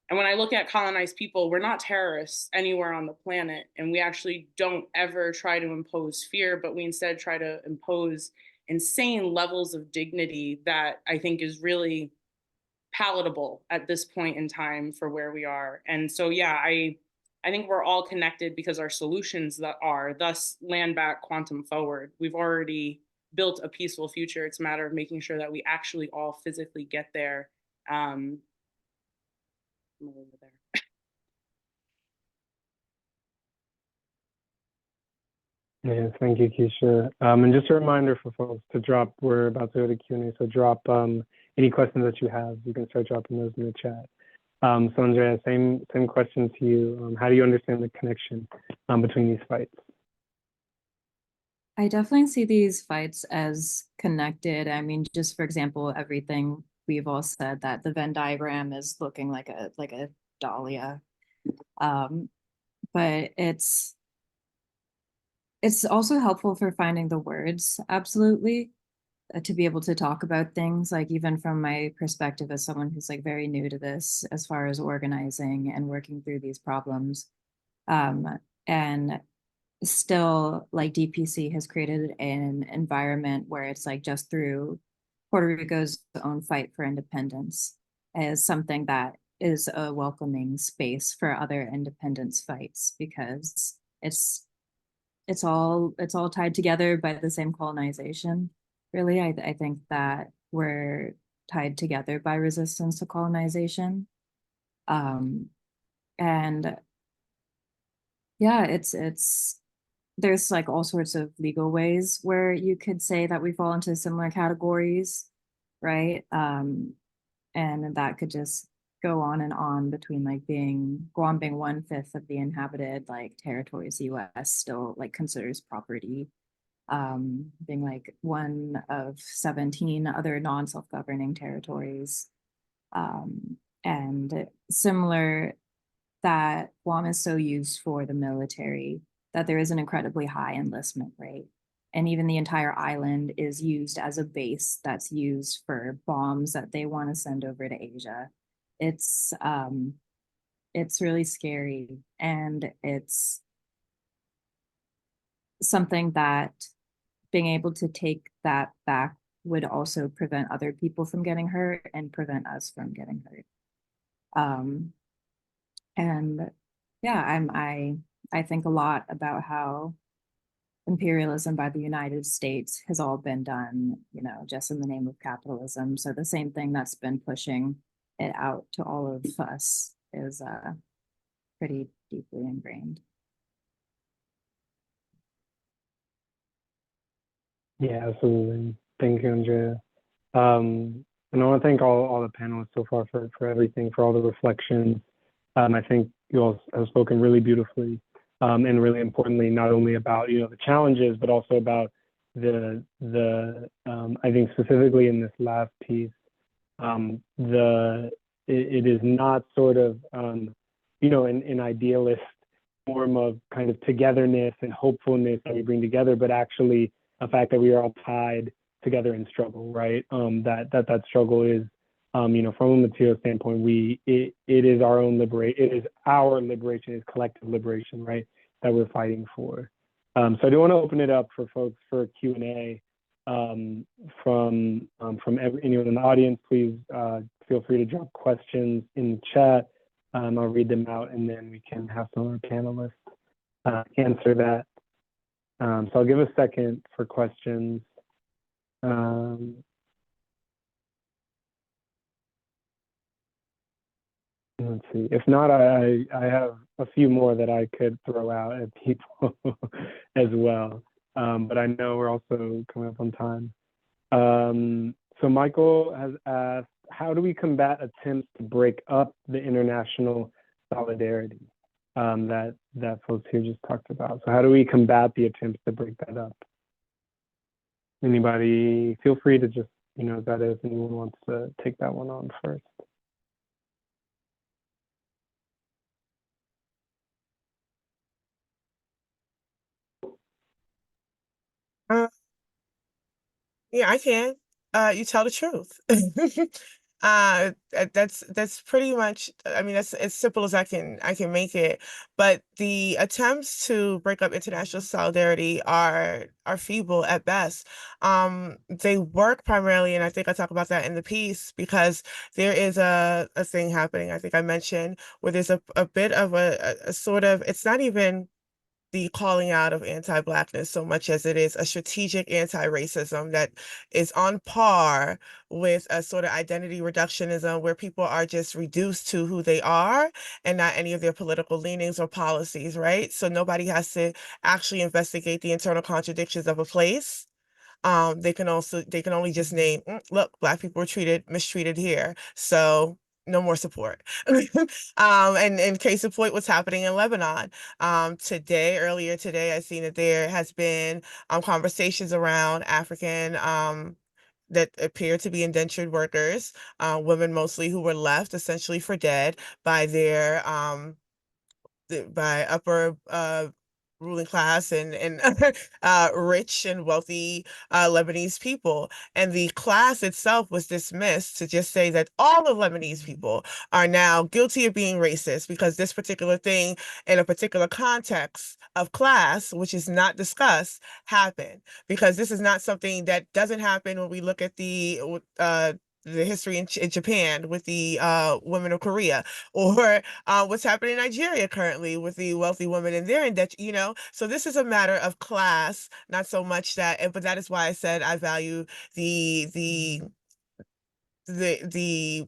And when I look at colonized people, we're not terrorists anywhere on the planet. And we actually don't ever try to impose fear, but we instead try to impose insane levels of dignity that I think is really palatable at this point in time for where we are. And so, yeah, I think we're all connected because our solutions that are, thus land back, quantum forward. We've already built a peaceful future. It's a matter of making sure that we actually all physically get there. Over there. Yeah, thank you, Keisha. And just a reminder for folks to drop, we're about to go to Q&A, so drop any questions that you have. You can start dropping those in the chat. So Andrea, same question to you. How do you understand the connection between these fights? I definitely see these fights as connected. I mean, just for example, everything we've all said, that the Venn diagram is looking like a dahlia, but it's also helpful for finding the words, absolutely, to be able to talk about things, like even from my perspective as someone who's like very new to this as far as organizing and working through these problems. And still, like, DPC has created an environment where it's like just through Puerto Rico's own fight for independence is something that is a welcoming space for other independence fights, because it's all tied together by the same colonization. Really, I think that we're tied together by resistance to colonization. And yeah, there's like all sorts of legal ways where you could say that we fall into similar categories, right? And that could just go on and on, between like Guam being 1/5 of the inhabited like territories the US still like considers property, being like one of 17 other non-self-governing territories. And similar, that Guam is so used for the military that there is an incredibly high enlistment rate. And even the entire island is used as a base that's used for bombs that they want to send over to Asia. It's really scary, and it's something that being able to take that back would also prevent other people from getting hurt and prevent us from getting hurt. And yeah, I think a lot about how imperialism by the United States has all been done, just in the name of capitalism. So the same thing that's been pushing it out to all of us is pretty deeply ingrained. Yeah, absolutely. Thank you, Andrea. And I want to thank all the panelists so far for everything, for all the reflections. I think you all have spoken really beautifully, and really importantly, not only about the challenges, but also about the I think specifically in this last piece, it is not sort of an idealist form of kind of togetherness and hopefulness that we bring together, but actually a fact that we are all tied together in struggle, right? That struggle is, from a material standpoint, it is our own liberation. It is our liberation, is collective liberation, right? That we're fighting for. So I do want to open it up for folks for Q&A. anyone in the audience, please feel free to drop questions in the chat. I'll read them out, and then we can have some of our panelists answer that. So I'll give a second for questions. Let's see. If not, I have a few more that I could throw out at people as well. But I know we're also coming up on time. So Michael has asked, how do we combat attempts to break up the international solidarity that folks here just talked about? So how do we combat the attempts to break that up? Anybody, feel free to just, that if anyone wants to take that one on first. Yeah, I can. You tell the truth. That's pretty much, I mean, that's as simple as I can make it. But the attempts to break up international solidarity are feeble at best. They work primarily, and I think I talk about that in the piece, because there is a thing happening, I think I mentioned, where there's a bit of a sort of, it's not even the calling out of anti-Blackness so much as it is a strategic anti-racism that is on par with a sort of identity reductionism, where people are just reduced to who they are and not any of their political leanings or policies, right? So nobody has to actually investigate the internal contradictions of a place. They can only just name, look, Black people were mistreated here, so no more support. And in case of point, what's happening in Lebanon. Earlier today, I've seen that there has been conversations around African that appear to be indentured workers, women mostly, who were left essentially for dead by their by upper ruling class and rich and wealthy Lebanese people. And the class itself was dismissed to just say that all of Lebanese people are now guilty of being racist because this particular thing in a particular context of class, which is not discussed, happened. Because this is not something that doesn't happen when we look at the history in Japan with the women of Korea, or what's happening in Nigeria currently with the wealthy women in there, and that, so this is a matter of class, not so much that, but that is why I said I value the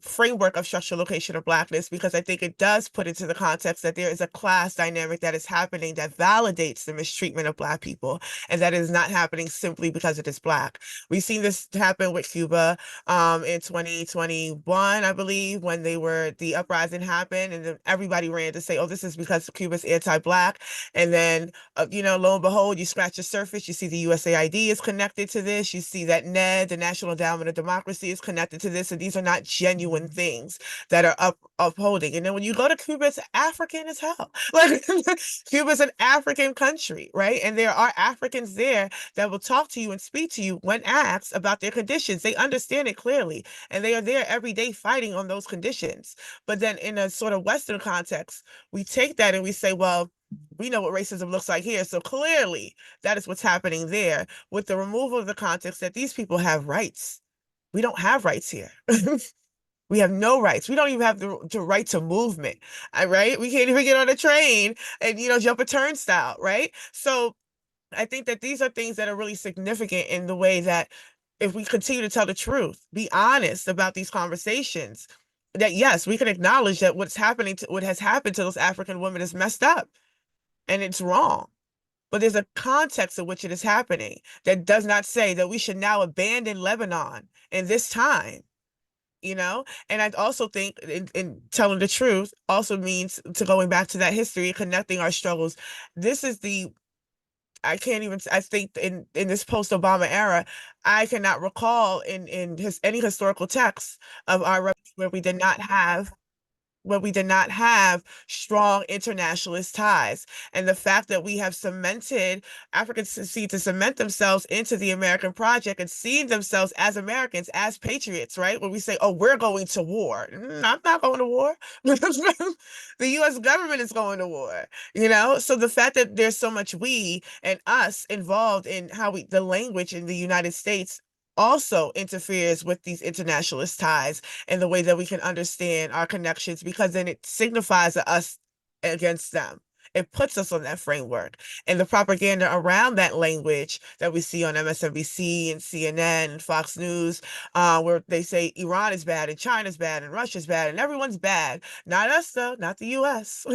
framework of structural location of Blackness, because I think it does put into the context that there is a class dynamic that is happening that validates the mistreatment of Black people, and that is not happening simply because it is Black. We've seen this happen with Cuba in 2021, I believe, when the uprising happened, and then everybody ran to say, oh, this is because Cuba's anti-Black. And then, lo and behold, you scratch the surface, you see the USAID is connected to this, you see that NED, the National Endowment of Democracy, is connected to this. So these are not genuine things that are upholding. And then when you go to Cuba, it's African as hell. Like Cuba's an African country, right? And there are Africans there that will talk to you and speak to you when asked about their conditions. They understand it clearly, and they are there every day fighting on those conditions. But then in a sort of Western context, we take that and we say, well, we know what racism looks like here. So clearly that is what's happening there, with the removal of the context that these people have rights. We don't have rights here. We have no rights. We don't even have the right to movement, right? We can't even get on a train and, jump a turnstile, right? So I think that these are things that are really significant in the way that if we continue to tell the truth, be honest about these conversations, that yes, we can acknowledge that what has happened to those African women is messed up and it's wrong. But there's a context in which it is happening that does not say that we should now abandon Lebanon in this time, And I also think in telling the truth also means to going back to that history, connecting our struggles. This is I think in this post-Obama era, I cannot recall in any historical text of our where we did not have when we did not have strong internationalist ties. And the fact that we have cemented, Africans succeed to cement themselves into the American project and see themselves as Americans, as patriots, right? When we say, oh, we're going to war. I'm not going to war. The US government is going to war, you know? So the fact that there's so much we and us involved in how the language in the United States also interferes with these internationalist ties and the way that we can understand our connections, because then it signifies us against them. It puts us on that framework. And the propaganda around that language that we see on MSNBC and CNN and Fox News, where they say Iran is bad and China's bad and Russia's bad and everyone's bad. Not us, though, not the US.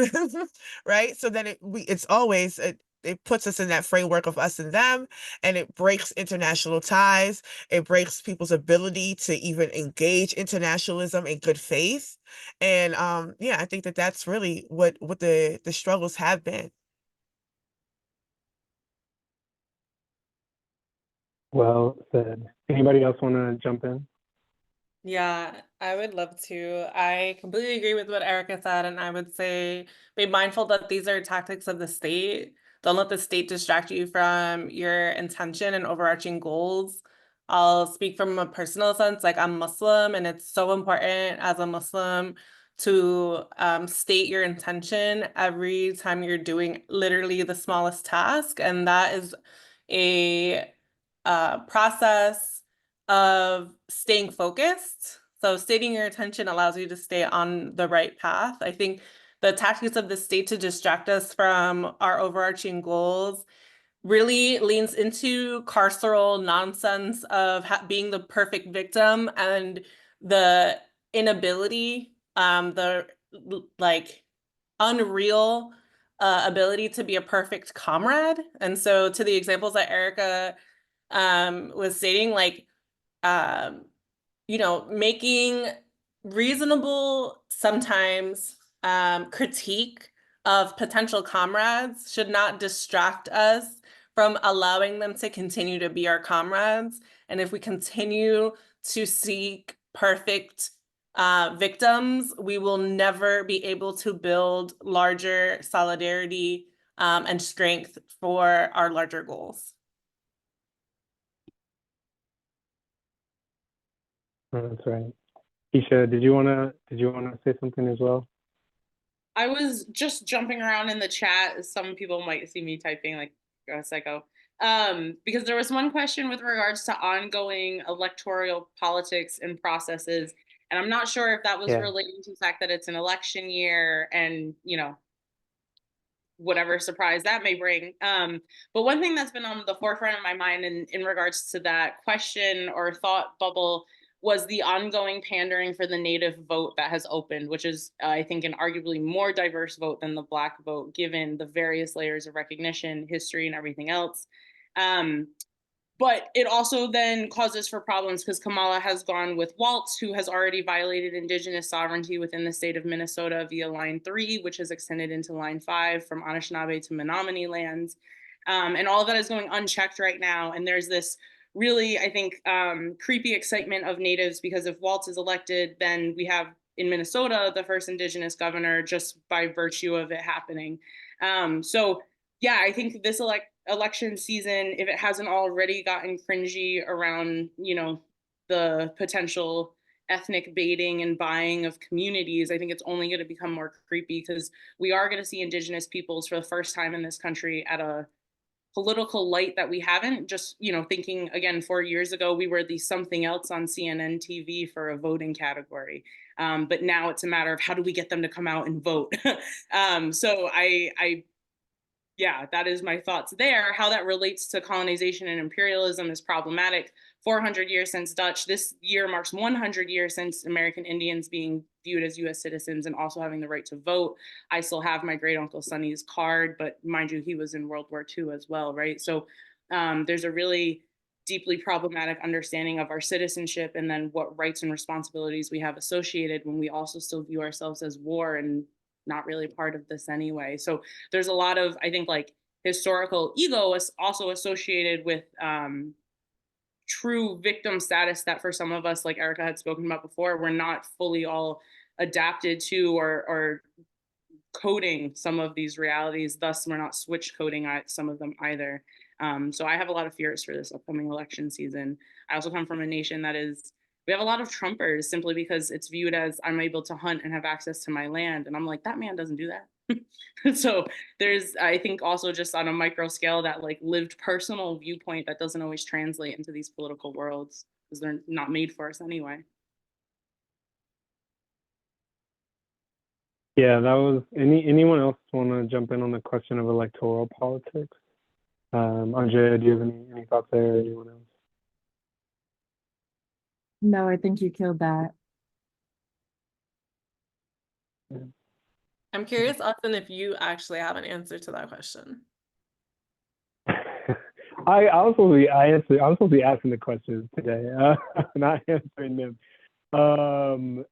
Right? So then it's always, it puts us in that framework of us and them, and it breaks international ties. It breaks people's ability to even engage internationalism in good faith. And yeah, I think that that's really what the struggles have been. Well said. Anybody else want to jump in? Yeah, I would love to. I completely agree with what Erica said, and I would say be mindful that these are tactics of the state. Don't let the state distract you from your intention and overarching goals. I'll speak from a personal sense, like I'm Muslim, and it's so important as a Muslim to state your intention every time you're doing literally the smallest task, and that is a process of staying focused. So stating your intention allows you to stay on the right path. I think the tactics of the state to distract us from our overarching goals really leans into carceral nonsense of being the perfect victim and the inability, the like unreal ability to be a perfect comrade. And so to the examples that Erica was stating, like, you know, making reasonable, sometimes critique of potential comrades should not distract us from allowing them to continue to be our comrades. And if we continue to seek perfect victims, we will never be able to build larger solidarity and strength for our larger goals. Oh, that's right. Keisha, did you wanna say something as well? I was just jumping around in the chat. Some people might see me typing like a psycho. Because there was one question with regards to ongoing electoral politics and processes. And I'm not sure if that was relating to the fact that it's an election year and, you know, whatever surprise that may bring. But one thing that's been on the forefront of my mind in regards to that question or thought bubble was the ongoing pandering for the Native vote that has opened, which is, I think, an arguably more diverse vote than the Black vote, given the various layers of recognition, history, and everything else. But it also then causes for problems because Kamala has gone with Waltz, who has already violated indigenous sovereignty within the state of Minnesota via Line 3, which has extended into Line 5 from Anishinaabe to Menominee lands. And all of that is going unchecked right now. And there's this really, I think, creepy excitement of Natives because if Waltz is elected, then we have in Minnesota the first indigenous governor just by virtue of it happening. So yeah, I think this election season, if it hasn't already gotten cringy around, you know, the potential ethnic baiting and buying of communities, I think it's only going to become more creepy because we are going to see indigenous peoples for the first time in this country at a political light that we haven't. Just, you know, thinking again, 4 years ago, we were the something else on CNN TV for a voting category. But now it's a matter of how do we get them to come out and vote? So yeah, that is my thoughts there. How that relates to colonization and imperialism is problematic. 400 years since Dutch. This year marks 100 years since American Indians being viewed as US citizens and also having the right to vote. I still have my great uncle Sonny's card, but mind you, he was in World War II as well, right? So there's a really deeply problematic understanding of our citizenship and then what rights and responsibilities we have associated when we also still view ourselves as war and not really part of this anyway. So there's a lot of, I think, like historical ego is also associated with true victim status that for some of us, like Erica had spoken about before, we're not fully all adapted to or coding some of these realities. Thus, we're not switch coding some of them either. So I have a lot of fears for this upcoming election season. I also come from a nation we have a lot of Trumpers simply because it's viewed as I'm able to hunt and have access to my land. And I'm like, that man doesn't do that. So there's, I think also just on a micro scale, that like lived personal viewpoint that doesn't always translate into these political worlds because they're not made for us anyway. Yeah, that was, anyone else want to jump in on the question of electoral politics? Andrea, do you have any thoughts there, or anyone else? No, I think you killed that. Yeah. I'm curious, Austin, if you actually have an answer to that question. I'm supposed to be asking the questions today, not answering them.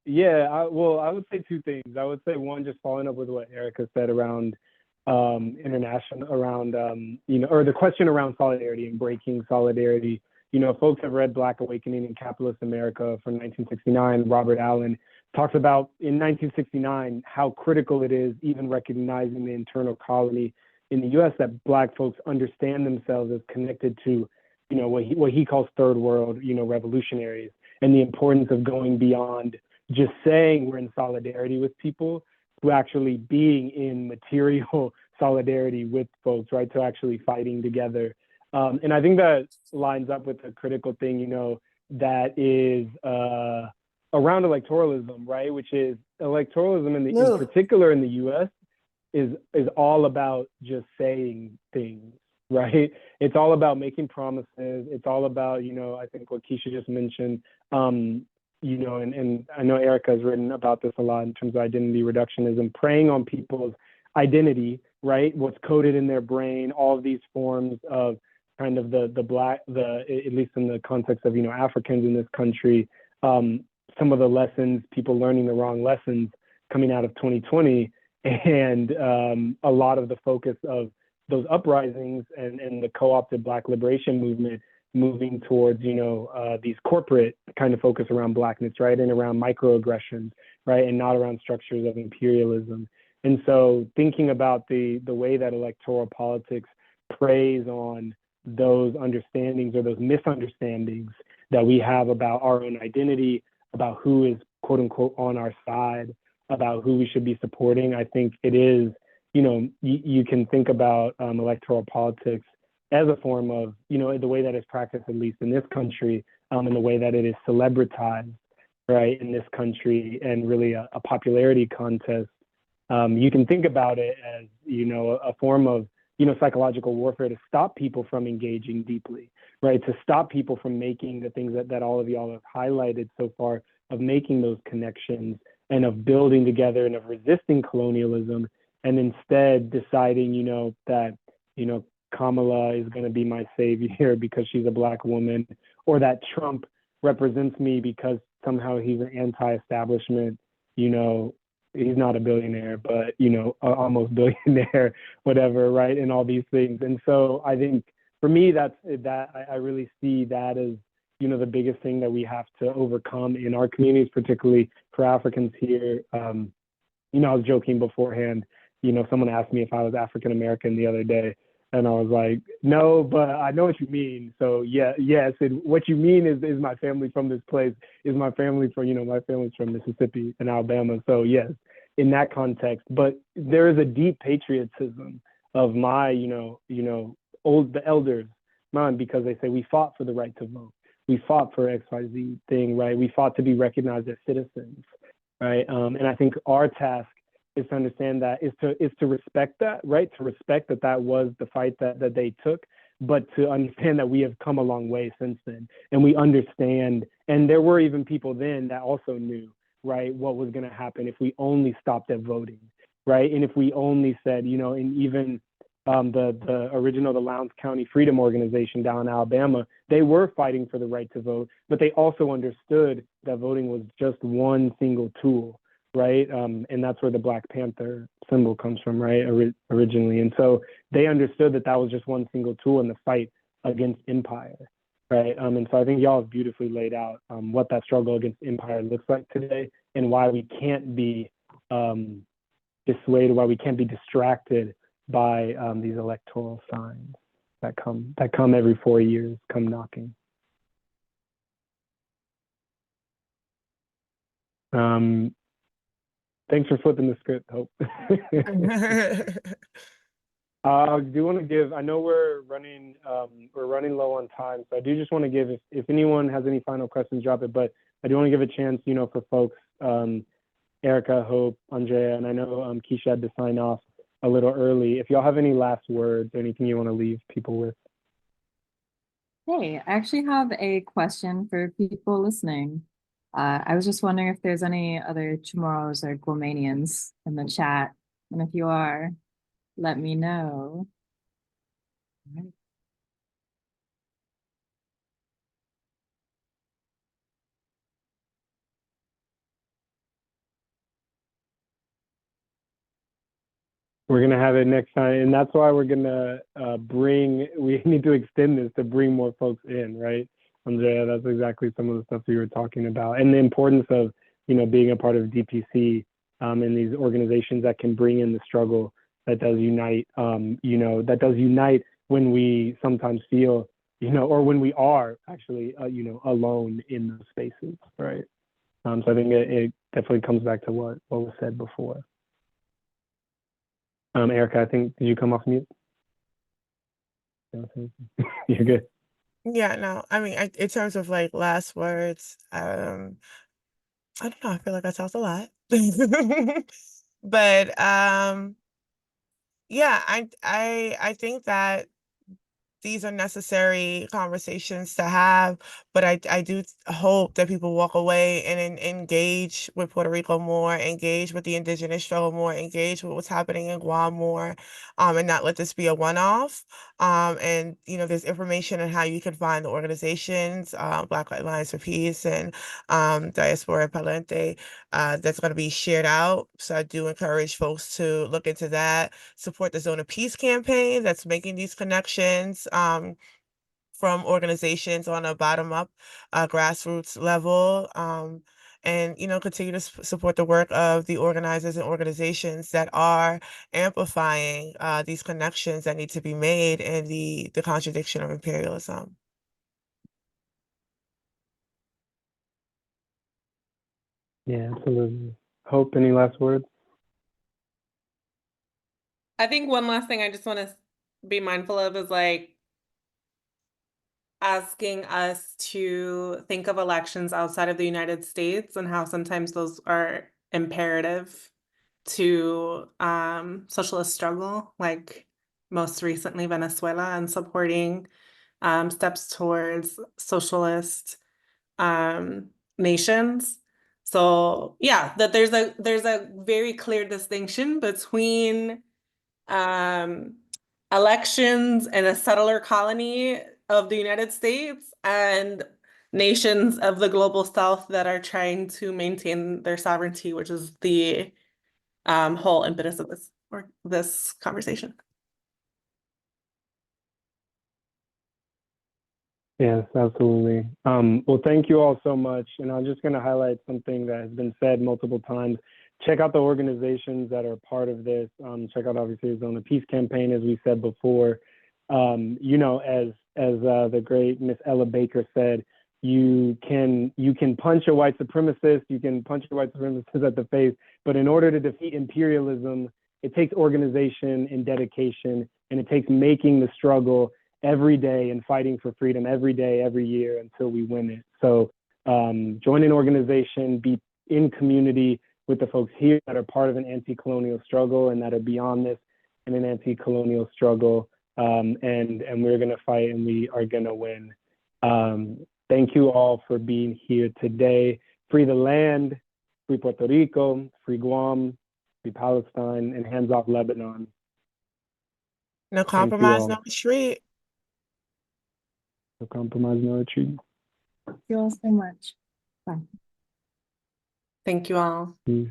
Yeah, I would say two things. I would say one, just following up with what Erica said around international, around or the question around solidarity and breaking solidarity. Folks have read Black Awakening in Capitalist America from 1969. Robert Allen talks about in 1969 how critical it is, even recognizing the internal colony in the U.S., that Black folks understand themselves as connected to, what he calls third world, revolutionaries, and the importance of going beyond just saying we're in solidarity with people to actually being in material solidarity with folks, right? To actually fighting together. And I think that lines up with the critical thing, that is around electoralism, right? Which is electoralism in particular in the U.S. is all about just saying things, right? It's all about making promises. It's all about, I think what Keisha just mentioned, and I know Erica has written about this a lot in terms of identity reductionism, preying on people's identity, right? What's coded in their brain, all of these forms of kind of the Black, at least in the context of, Africans in this country, some of the lessons, people learning the wrong lessons coming out of 2020, and a lot of the focus of those uprisings and the co-opted Black liberation movement moving towards, these corporate kind of focus around Blackness, right? And around microaggressions, right? And not around structures of imperialism. And so thinking about the way that electoral politics preys on those understandings or those misunderstandings that we have about our own identity, about who is quote unquote on our side, about who we should be supporting. I think it is, you can think about electoral politics as a form of, the way that it's practiced, at least in this country, and the way that it is celebritized, right, in this country, and really a popularity contest. You can think about it as, a form of, psychological warfare to stop people from engaging deeply, right? To stop people from making the things that all of y'all have highlighted so far, of making those connections and of building together and of resisting colonialism, and instead deciding, that, Kamala is going to be my savior because she's a Black woman, or that Trump represents me because somehow he's an anti-establishment, he's not a billionaire, but, almost billionaire, whatever, right? And all these things. And so I think for me, I really see that as, the biggest thing that we have to overcome in our communities, particularly for Africans here. I was joking beforehand, someone asked me if I was African-American the other day, and I was like, no, but I know what you mean. So yes, and what you mean is my family from this place, is my family from, my family's from Mississippi and Alabama. So yes, in that context, but there is a deep patriotism of my, the elders, mine, because they say we fought for the right to vote. We fought for XYZ thing, right? We fought to be recognized as citizens, right? And I think our task is to understand that, is to respect that, right? To respect that was the fight that they took, but to understand that we have come a long way since then. And we understand, and there were even people then that also knew, right, what was going to happen if we only stopped at voting, right? And if we only said, and even the original, the Lowndes County Freedom Organization down in Alabama, they were fighting for the right to vote, but they also understood that voting was just one single tool, right? And that's where the Black Panther symbol comes from, right, originally. And so they understood that was just one single tool in the fight against empire, right? And so I think y'all have beautifully laid out what that struggle against empire looks like today, and why we can't be dissuaded, why we can't be distracted by these electoral signs that come every 4 years, come knocking. Thanks for flipping the script, Hope. I do want to give, I know we're running low on time, so I do just want to give, if anyone has any final questions, drop it, but I do want to give a chance, for folks, Erica, Hope, Andrea, and I know Keisha had to sign off a little early. If y'all have any last words, anything you want to leave people with. Hey, I actually have a question for people listening. I was just wondering if there's any other Chamorros or Guamanians in the chat, and if you are, let me know. We're gonna have it next time, and that's why we're gonna we need to extend this to bring more folks in, right? Andrea, that's exactly some of the stuff you were talking about, and the importance of being a part of DPC and these organizations that can bring in the struggle that does unite. That does unite when we sometimes feel, or when we are actually, alone in those spaces, right? So I think it definitely comes back to what was said before. Erica, I think, did you come off mute? You're good. Yeah, no, I mean, in terms of like last words, I don't know, I feel like I talked a lot. But yeah, I think that these are necessary conversations to have, but I do hope that people walk away and engage with Puerto Rico more, engage with the indigenous struggle more, engage with what's happening in Guam more, and not let this be a one-off. And there's information on how you can find the organizations, Black Alliance for Peace and Diaspora Pa'lante, that's going to be shared out. So I do encourage folks to look into that, support the Zone of Peace campaign that's making these connections from organizations on a bottom-up grassroots level, and continue to support the work of the organizers and organizations that are amplifying these connections that need to be made in the contradiction of imperialism. Yeah, absolutely. Hope, any last words? I think one last thing I just want to be mindful of is like asking us to think of elections outside of the United States and how sometimes those are imperative to socialist struggle, like most recently Venezuela, and supporting steps towards socialist nations. So yeah, that there's a very clear distinction between elections in a settler colony of the United States and nations of the global South that are trying to maintain their sovereignty, which is the whole impetus of this conversation. Yes, absolutely. Well, thank you all so much. And I'm just going to highlight something that has been said multiple times. Check out the organizations that are part of this. Check out, obviously, the Zone of Peace campaign, as we said before. As the great Miss Ella Baker said, you can punch a white supremacist, you can punch a white supremacist at the face, but in order to defeat imperialism, it takes organization and dedication, and it takes making the struggle every day and fighting for freedom every day, every year until we win it. So join an organization, be in community with the folks here that are part of an anti-colonial struggle and that are beyond this in an anti-colonial struggle. And we're gonna fight and we are gonna win. Thank you all for being here today. Free the land, free Puerto Rico, free Guam, free Palestine, and hands off Lebanon. No compromise, no retreat. No compromise, no retreat. Thank you all so much. Bye. Thank you all. Peace.